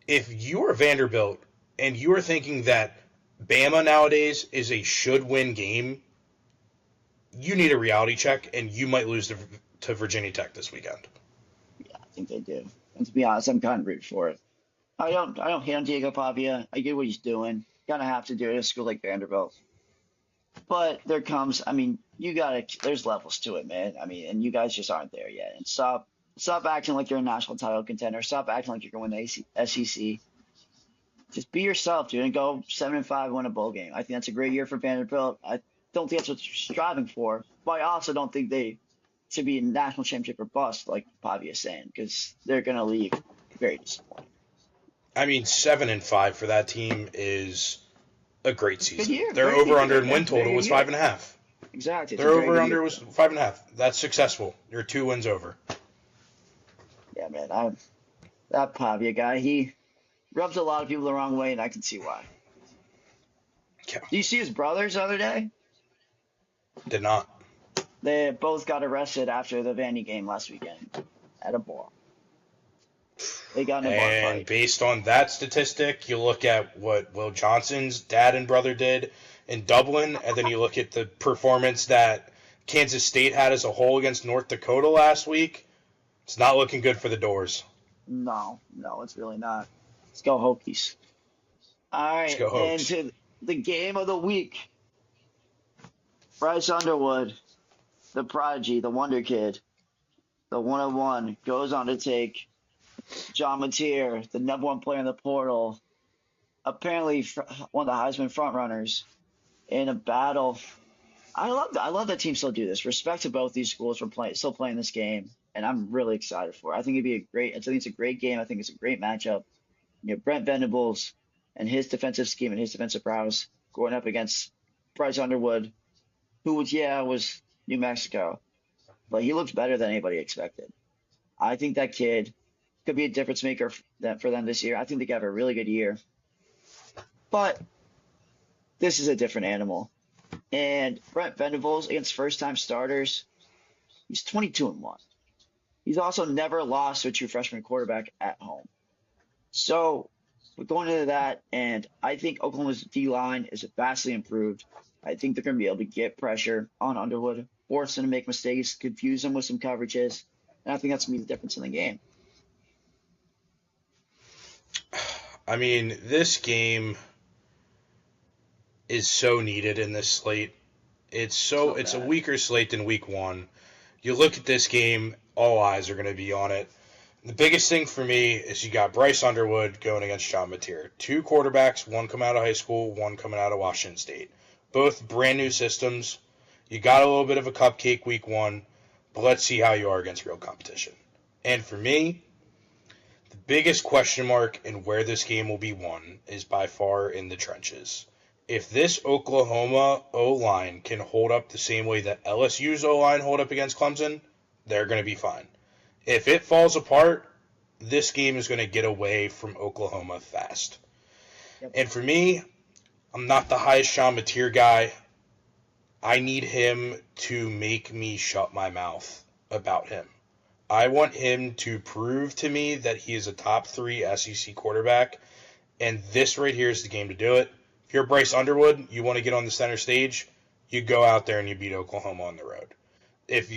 If you are Vanderbilt and you are thinking that Bama nowadays is a should-win game, you need a reality check, and you might lose to Virginia Tech this weekend. Yeah, I think they do. And to be honest, I'm kind of rooting for it. I don't hate on Diego Pavia. I get what he's doing. Gonna have to do it at a school like Vanderbilt. But there's levels to it, man. I mean, and you guys just aren't there yet. And stop Stop acting like you're a national title contender. Stop acting like you're going to win the SEC. Just be yourself, dude, and go 7-5, win a bowl game. I think that's a great year for Vanderbilt. I don't think that's what they're striving for, but I also don't think they should be a national championship or bust, like Pavi is saying, because they're going to leave very disappointed. I mean, 7-5 for that team is a great It's a good season. year. Their Great over under year. and win That's a very total good was year. 5.5. Exactly. It's Their a very over good under year for was them. 5.5. That's successful. You're 2 wins over. Yeah, man. That Pavia guy, he rubs a lot of people the wrong way, and I can see why. Yeah, Do you see his brothers the other day? did not. They both got arrested after the Vandy game last weekend at a bar. They got in a bar And fight. based on that statistic, you look at what Will Johnson's dad and brother did in Dublin, and then you look at the performance that Kansas State had as a whole against North Dakota last week. It's not looking good for the Doors. No, it's really not. Let's go Hokies. All Let's right, go and Hogs. to the game of the week. Bryce Underwood, the prodigy, the wonder kid, the 101, goes on to take John Mateer, the #1 player in the portal, apparently one of the Heisman frontrunners, in a battle. I love that team still do this. Respect to both these schools for still playing this game, and I'm really excited for it. I think it'd be I think it's a great game. I think it's a great matchup. Brent Venables and his defensive scheme and his defensive prowess going up against Bryce Underwood, who was New Mexico, but he looks better than anybody expected. I think that kid could be a difference maker for them this year. I think they could have a really good year, but this is a different animal. And Brent Venables against first-time starters, he's 22-1. He's also never lost to a true freshman quarterback at home. So we're going into that, and I think Oklahoma's D line is vastly improved. I think they're going to be able to get pressure on Underwood, force him to make mistakes, confuse him with some coverages, and I think that's going to be the difference in the game. I mean, this game is so needed in this slate. It's a Bad. weaker slate than week 1. You look at this game, all eyes are going to be on it. The biggest thing for me is you got Bryce Underwood going against John Mateer. 2 quarterbacks, one coming out of high school, one coming out of Washington State. Both brand new systems. You got a little bit of a cupcake week 1, but let's see how you are against real competition. And for me, the biggest question mark in where this game will be won is by far in the trenches. If this Oklahoma O-line can hold up the same way that LSU's O-line hold up against Clemson, they're going to be fine. If it falls apart, this game is going to get away from Oklahoma fast. Yep. And for me, I'm not the highest Sean Mateer guy. I need him to make me shut my mouth about him. I want him to prove to me that he is a top 3 SEC quarterback, and this right here is the game to do it. If you're Bryce Underwood, you want to get on the center stage, you go out there and you beat Oklahoma on the road. If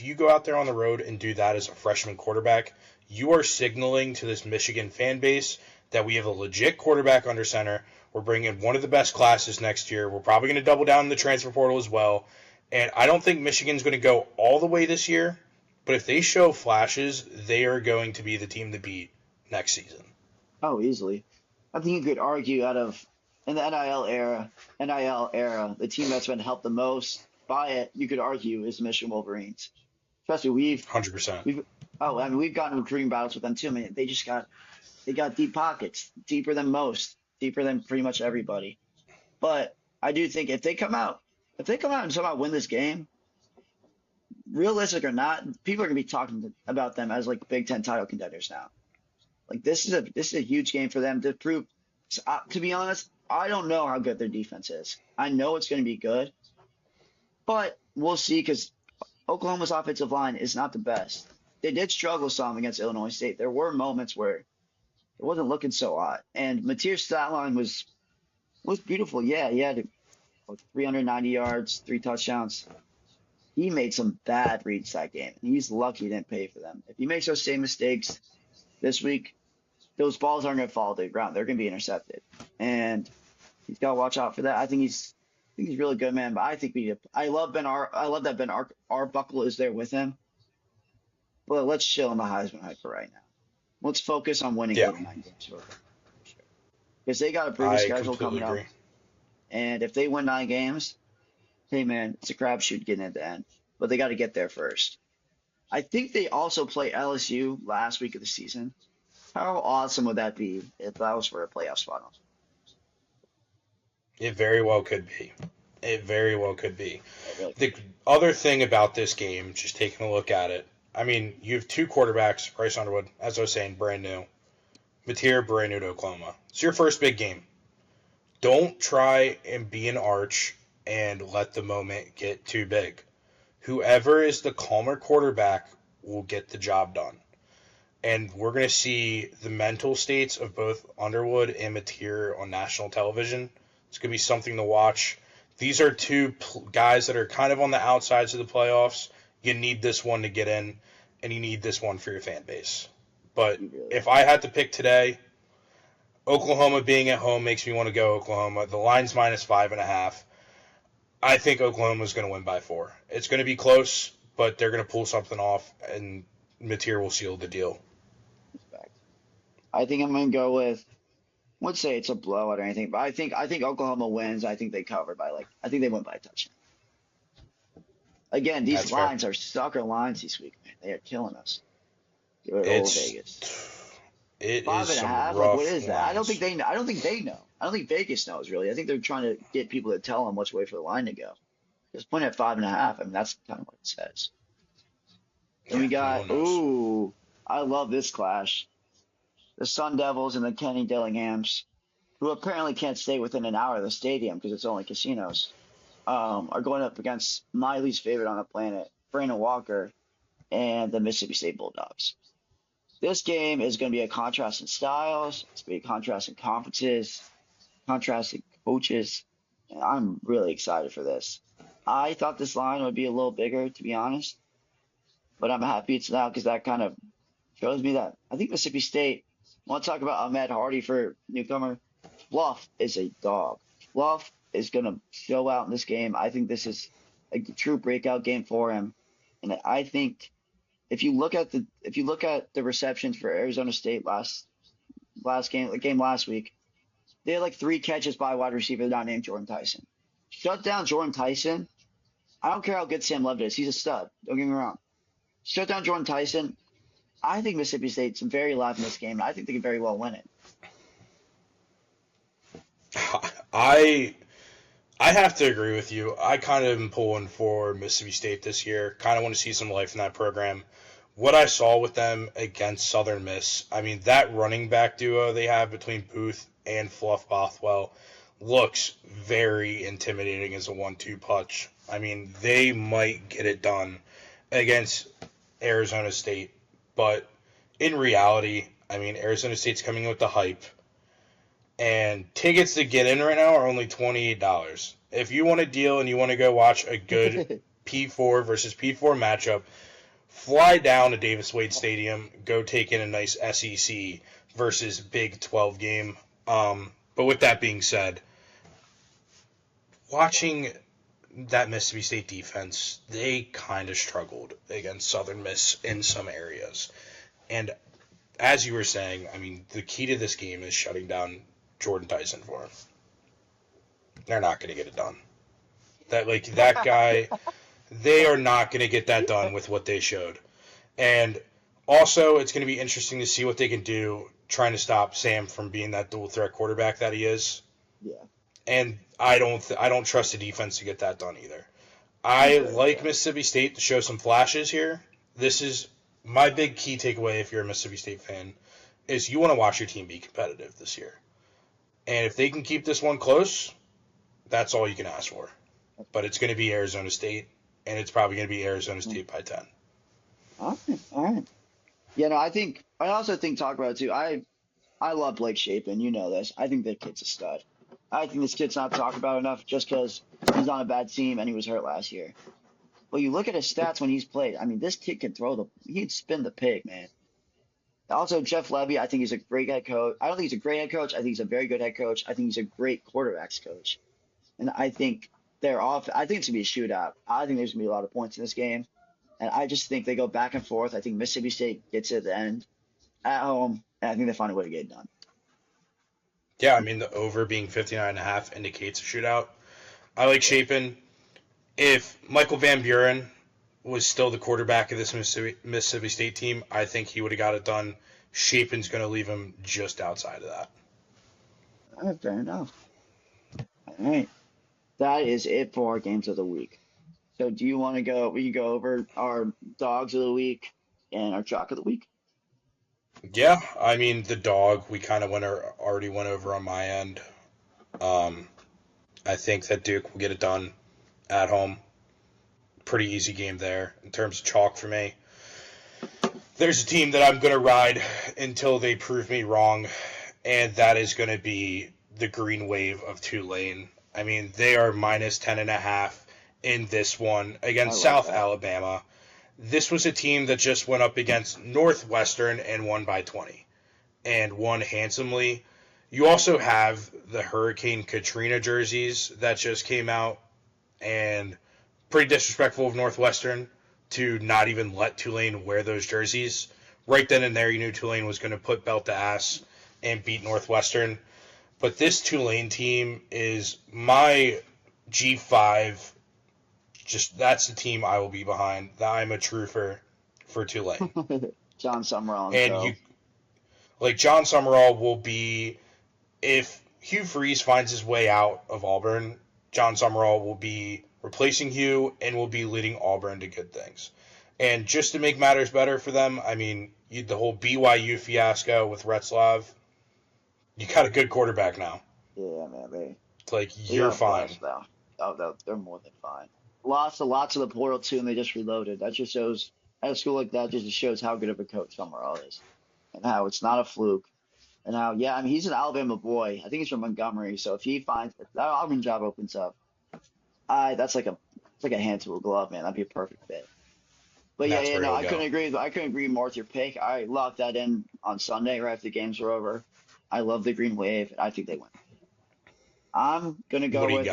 you go out there on the road and do that as a freshman quarterback, you are signaling to this Michigan fan base that we have a legit quarterback under center. We're bringing one of the best classes next year. We're probably going to double down in the transfer portal as well. And I don't think Michigan's going to go all the way this year, but if they show flashes, they are going to be the team to beat next season. Oh, easily. I think you could argue in the NIL era, the team that's been helped the most by it, you could argue, is the Michigan Wolverines. Especially 100%. we've gotten recruiting battles with them too. I mean, they got deep pockets, deeper than most, deeper than pretty much everybody. But I do think if they come out and somehow win this game, realistic or not, people are gonna be talking about them as like Big Ten title contenders now. Like this is a huge game for them to prove. To be honest, I don't know how good their defense is. I know it's going to be good, but we'll see because Oklahoma's offensive line is not the best. They did struggle some against Illinois State. There were moments where it wasn't looking so hot, and Mateer's stat line was beautiful. Yeah, he had 390 yards, 3 touchdowns. He made some bad reads that game, and he's lucky he didn't pay for them. If he makes those same mistakes this week, those balls aren't going to fall to the ground. They're going to be intercepted, and he's got to watch out for that. I think he's really good, man. But I think I love that Ben Arbuckle is there with him. But let's chill on the Heisman hype for right now. Let's focus on winning Yeah, 8 or 9 games for sure. Because they got a brutal I schedule completely coming up, agree. and if they win 9 games, hey man, it's a crapshoot getting at the end. But they got to get there first. I think they also play LSU last week of the season. How awesome would that be if that was for a playoff spot? It very well could be. It very well could be. It really could The be. other thing about this game, just taking a look at it, I mean, you have two quarterbacks, Bryce Underwood, as I was saying, brand new. Mateer, brand new to Oklahoma. It's your first big game. Don't try and be an arch and let the moment get too big. Whoever is the calmer quarterback will get the job done. And we're going to see the mental states of both Underwood and Mateer on national television. It's going to be something to watch. These are two guys that are kind of on the outsides of the playoffs. You need this one to get in, and you need this one for your fan base. But You really if do. I had to pick today, Oklahoma being at home makes me want to go Oklahoma. The line's -5.5. I think Oklahoma's going to win by 4. It's going to be close, but they're going to pull something off, and Mateer will seal the deal. Respect. I think I'm gonna go with. I would say it's a blowout or anything, but I think Oklahoma wins. I think they cover by I think they win by a touchdown. Again, these That's fair. lines are sucker lines this week, man. They are killing us. Good old It's Vegas. it Five is and a some half. Like what rough is that? I don't think lines. they. I don't think they know. I don't think Vegas knows really. I think they're trying to get people to tell them which way for the line to go. Just point at 5.5. I mean, that's kind of what it says. Then Yeah, we no one got. knows. Ooh, I love this clash. The Sun Devils and the Kenny Dillinghams, who apparently can't stay within an hour of the stadium because it's only casinos, are going up against my least favorite on the planet, Brandon Walker, and the Mississippi State Bulldogs. This game is going to be a contrast in styles. It's going to be a contrast in conferences, contrast in coaches. And I'm really excited for this. I thought this line would be a little bigger, to be honest, but I'm happy it's not because that kind of shows me that I think Mississippi State. I want to talk about Ahmed Hardy for newcomer. Fluff is a dog. Fluff is going to show out in this game. I think this is a true breakout game for him, and I think if you look at the receptions for Arizona State last game, the game last week, they had like 3 catches by a wide receiver not named Jordan Tyson. Shut down Jordan Tyson. I don't care how good Sam Levitt is. He's a stud. Don't get me wrong. Shut down Jordan Tyson. I think Mississippi State's very alive in this game, and I think they can very well win it. I I have to agree with you. I kind of am pulling for Mississippi State this year. Kind of want to see some life in that program. What I saw with them against Southern Miss, I mean, that running back duo they have between Booth and Fluff Bothwell looks very intimidating as a 1-2 punch. I mean, they might get it done against Arizona State, but in reality, I mean, Arizona State's coming with the hype, and tickets to get in right now are only $28. If you want a deal and you want to go watch a good P4 versus P4 matchup, fly down to Davis Wade Stadium, go take in a nice SEC versus Big 12 game. But with that being said, watching that Mississippi State defense, they kind of struggled against Southern Miss in some areas. And as you were saying, I mean, the key to this game is shutting down Jordan Tyson for him. They're not going to get it done. That guy, they are not going to get that done with what they showed. And also, it's going to be interesting to see what they can do trying to stop Sam from being that dual threat quarterback that he is. Yeah, And I don't trust the defense to get that done either. I'm I good with like that. Mississippi State to show some flashes here. This is my big key takeaway if you're a Mississippi State fan is you want to watch your team be competitive this year. And if they can keep this one close, that's all you can ask for. But it's going to be Arizona State, and it's probably going to be Arizona State by 10. All right, all right. Yeah, no, I also think talk about it too. I love Blake Shapen. You know this. I think the kid's a stud. I think this kid's not talked about enough just because he's on a bad team and he was hurt last year. But you look at his stats when he's played. I mean, this kid can he can spin the pig, man. Also, Jeff Levy, I think he's a great head coach. I don't think he's a great head coach. I think he's a very good head coach. I think he's a great quarterbacks coach. And I think I think it's gonna be a shootout. I think there's gonna be a lot of points in this game. And I just think they go back and forth. I think Mississippi State gets it at the end at home, and I think they find a way to get it done. Yeah, I mean, the over being 59.5 indicates a shootout. I like Yeah. Shapen. If Michael Van Buren was still the quarterback of this Mississippi State team, I think he would have got it done. Shapen's going to leave him just outside of that. All right, fair enough. All right. That is it for our games of the week. So do you want to go? We can go over our dogs of the week and our chalk of the week. Yeah, I mean, the dog, we kind of already went over on my end. Um, I think that Duke will get it done at home. Pretty easy game there in terms of chalk for me. There's a team that I'm going to ride until they prove me wrong, and that is going to be the Green Wave of Tulane. I mean, they are minus 10.5 in this one I against love South that. Alabama. This was a team that just went up against Northwestern and won by 20 and won handsomely. You also have the Hurricane Katrina jerseys that just came out, and pretty disrespectful of Northwestern to not even let Tulane wear those jerseys. Right then and there, you knew Tulane was going to put belt to ass and beat Northwestern. But this Tulane team is my G5. Just that's the team I will be behind. I'm a truther for Tulane. John Summerall and And you Co. like John Summerall will be if Hugh Freeze finds his way out of Auburn, John Summerall will be replacing Hugh and will be leading Auburn to good things. And just to make matters better for them, I mean, the whole BYU fiasco with Retzlaff, you got a good quarterback now. Yeah, man, It's like they you're got fine. blessed though. Oh, they're more than fine. Lots of the portal too, and they just reloaded. That just shows at a school like that just shows how good of a coach Summerall is, and how it's not a fluke, and how yeah, I mean he's an Alabama boy. I think he's from Montgomery, so if that Auburn job opens up, I that's like a it's like a hand to a glove, man. That'd be a perfect fit. But And yeah, that's yeah, where no, he'll go. I couldn't agree more with your pick. I locked that in on Sunday right after the games were over. I love the Green Wave, and I think they win. I'm gonna What go do you with got?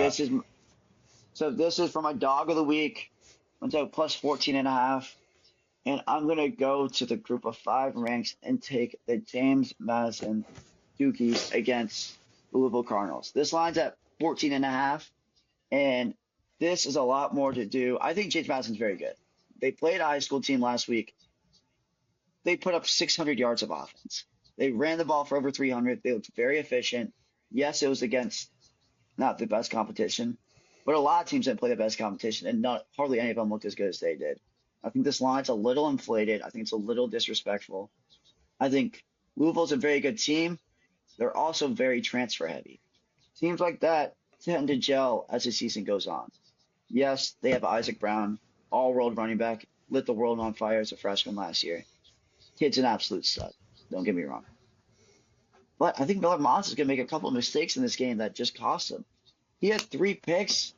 this is for my dog of the week. Went out plus 14 and a half. And I'm going to go to the group of five ranks and take the James Madison Dukies against the Louisville Cardinals. This line's at 14 and a half. And this is a lot more to do. I think James Madison's very good. They played a high school team last week. They put up 600 yards of offense. They ran the ball for over 300. They looked very efficient. Yes, it was against not the best competition, but a lot of teams didn't play the best competition, and not hardly any of them looked as good as they did. I think this line's a little inflated. I think it's a little disrespectful. I think Louisville's a very good team. They're also very transfer heavy. Teams like that tend to gel as the season goes on. Yes, they have Isaac Brown, all world running back, lit the world on fire as a freshman last year. Kid's an absolute stud. Don't get me wrong. But I think Miller Moss is going to make a couple of mistakes in this game that just cost him. He had 3 picks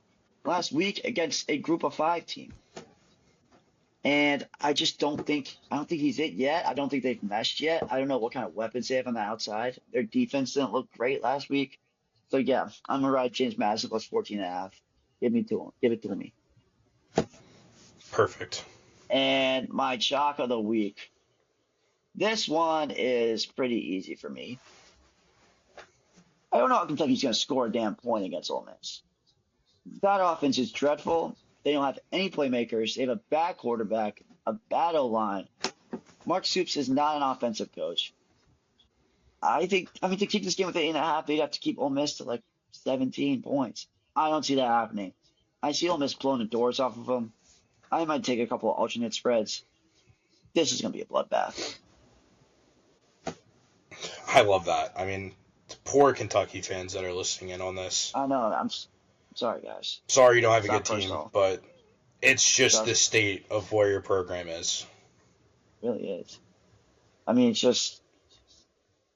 last week against a group of five team. And I don't think he's it yet. I don't think they've meshed yet. I don't know what kind of weapons they have on the outside. Their defense didn't look great last week. So yeah, I'm gonna ride James Madison plus 14 and a half. Give it to me. Perfect. And my chalk of the week. This one is pretty easy for me. I don't know how Kentucky's gonna score a damn point against Ole Miss. That offense is dreadful. They don't have any playmakers. They have a bad quarterback, a bad O line. Mark Stoops is not an offensive coach. I mean, to keep this game with 8.5, they'd have to keep Ole Miss to like 17 points. I don't see that happening. I see Ole Miss blowing the doors off of them. I might take a couple of alternate spreads. This is going to be a bloodbath. I love that. I mean, poor Kentucky fans that are listening in on this. I know. Sorry, guys. Sorry you don't have a It's good not team, personal. but it's just the Trust state of where your program is. me. It really is. I mean, it's just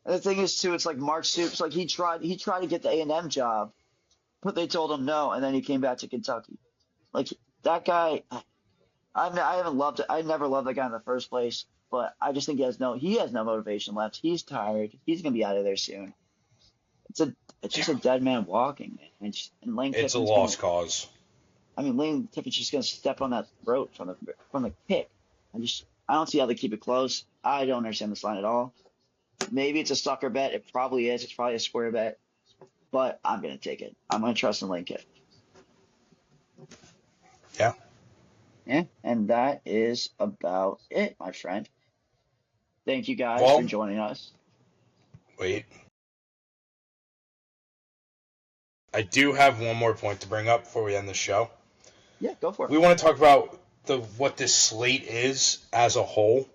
the thing is too. It's like Mark Stoops. Like he tried to get the A&M job, but they told him no, and then he came back to Kentucky. Like that guy. I haven't loved it. I never loved that guy in the first place, but I just think he has no motivation left. He's tired. He's gonna be out of there soon. It's a it's Yeah, just a dead man walking, man. And Lane it's a Kiffin's gonna lost cause. I mean, Lane Tippett's just gonna step on that throat from the kick. I don't see how they keep it close. I don't understand this line at all. Maybe it's a sucker bet. It probably is. It's probably a square bet, but I'm gonna take it. I'm gonna trust in Lane Kiffin. Yeah. Yeah, and that is about it, my friend. Thank you guys for Well, joining us. wait. I do have one more point to bring up before we end the show. Yeah, go for it. We want to talk about what this slate is as a whole,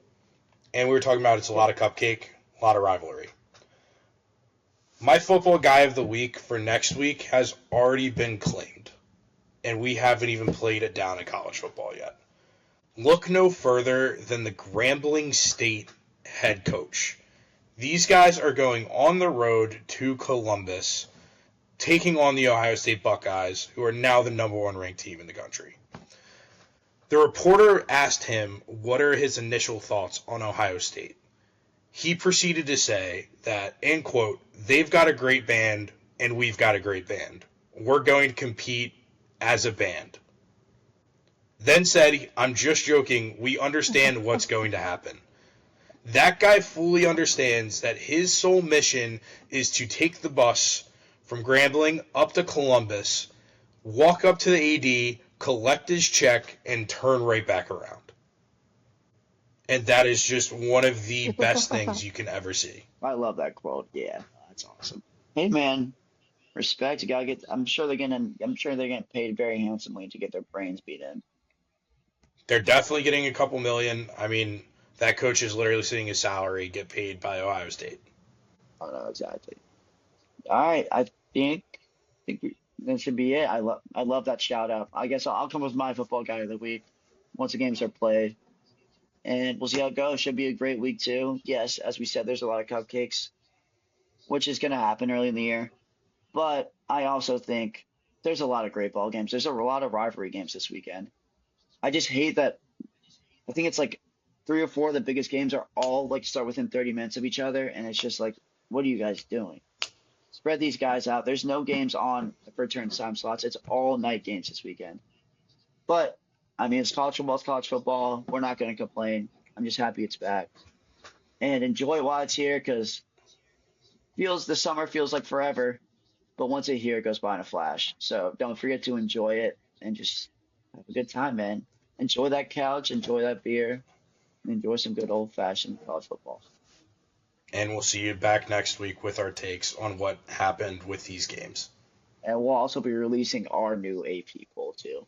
and we were talking about it's a lot of cupcake, a lot of rivalry. My football guy of the week for next week has already been claimed, and we haven't even played it down in college football yet. Look no further than the Grambling State head coach. These guys are going on the road to Columbus, taking on the Ohio State Buckeyes, who are now the number one ranked team in the country. The reporter asked him what are his initial thoughts on Ohio State. He proceeded to say that, end quote, they've got a great band and we've got a great band. We're going to compete as a band. Then said, I'm just joking, we understand what's going to happen. That guy fully understands that his sole mission is to take the bus from Grambling up to Columbus, walk up to the AD, collect his check, and turn right back around. And that is just one of the best things you can ever see. I love that quote. Yeah, that's awesome. Hey man, respect. You gotta get. I'm sure they're getting paid very handsomely to get their brains beat in. They're definitely getting a couple million. I mean, that coach is literally seeing his salary get paid by Ohio State. Oh no, exactly. All right, I think that should be it. I love that shout out. I guess I'll come with my football guy of the week once the games are played, and we'll see how it goes. Should be a great week too. Yes, as we said, there's a lot of cupcakes, which is gonna happen early in the year. But I also think there's a lot of great ball games. There's a lot of rivalry games this weekend. I just hate that. I think it's like three or four of the biggest games are all like start within 30 minutes of each other, and it's just like, what are you guys doing? Spread these guys out. There's no games on for turn time slots. It's all night games this weekend. But I mean, it's college football. It's college football. We're not going to complain. I'm just happy it's back and enjoy it while it's here because feels the summer feels like forever, but once it's here, it goes by in a flash. So don't forget to enjoy it and just have a good time, man. Enjoy that couch, enjoy that beer, and enjoy some good old fashioned college football. And we'll see you back next week with our takes on what happened with these games. And we'll also be releasing our new AP poll too,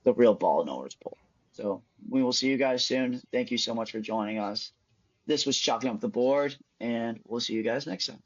the real ball knowers poll. So we will see you guys soon. Thank you so much for joining us. This was Chalking Up the Board, and we'll see you guys next time.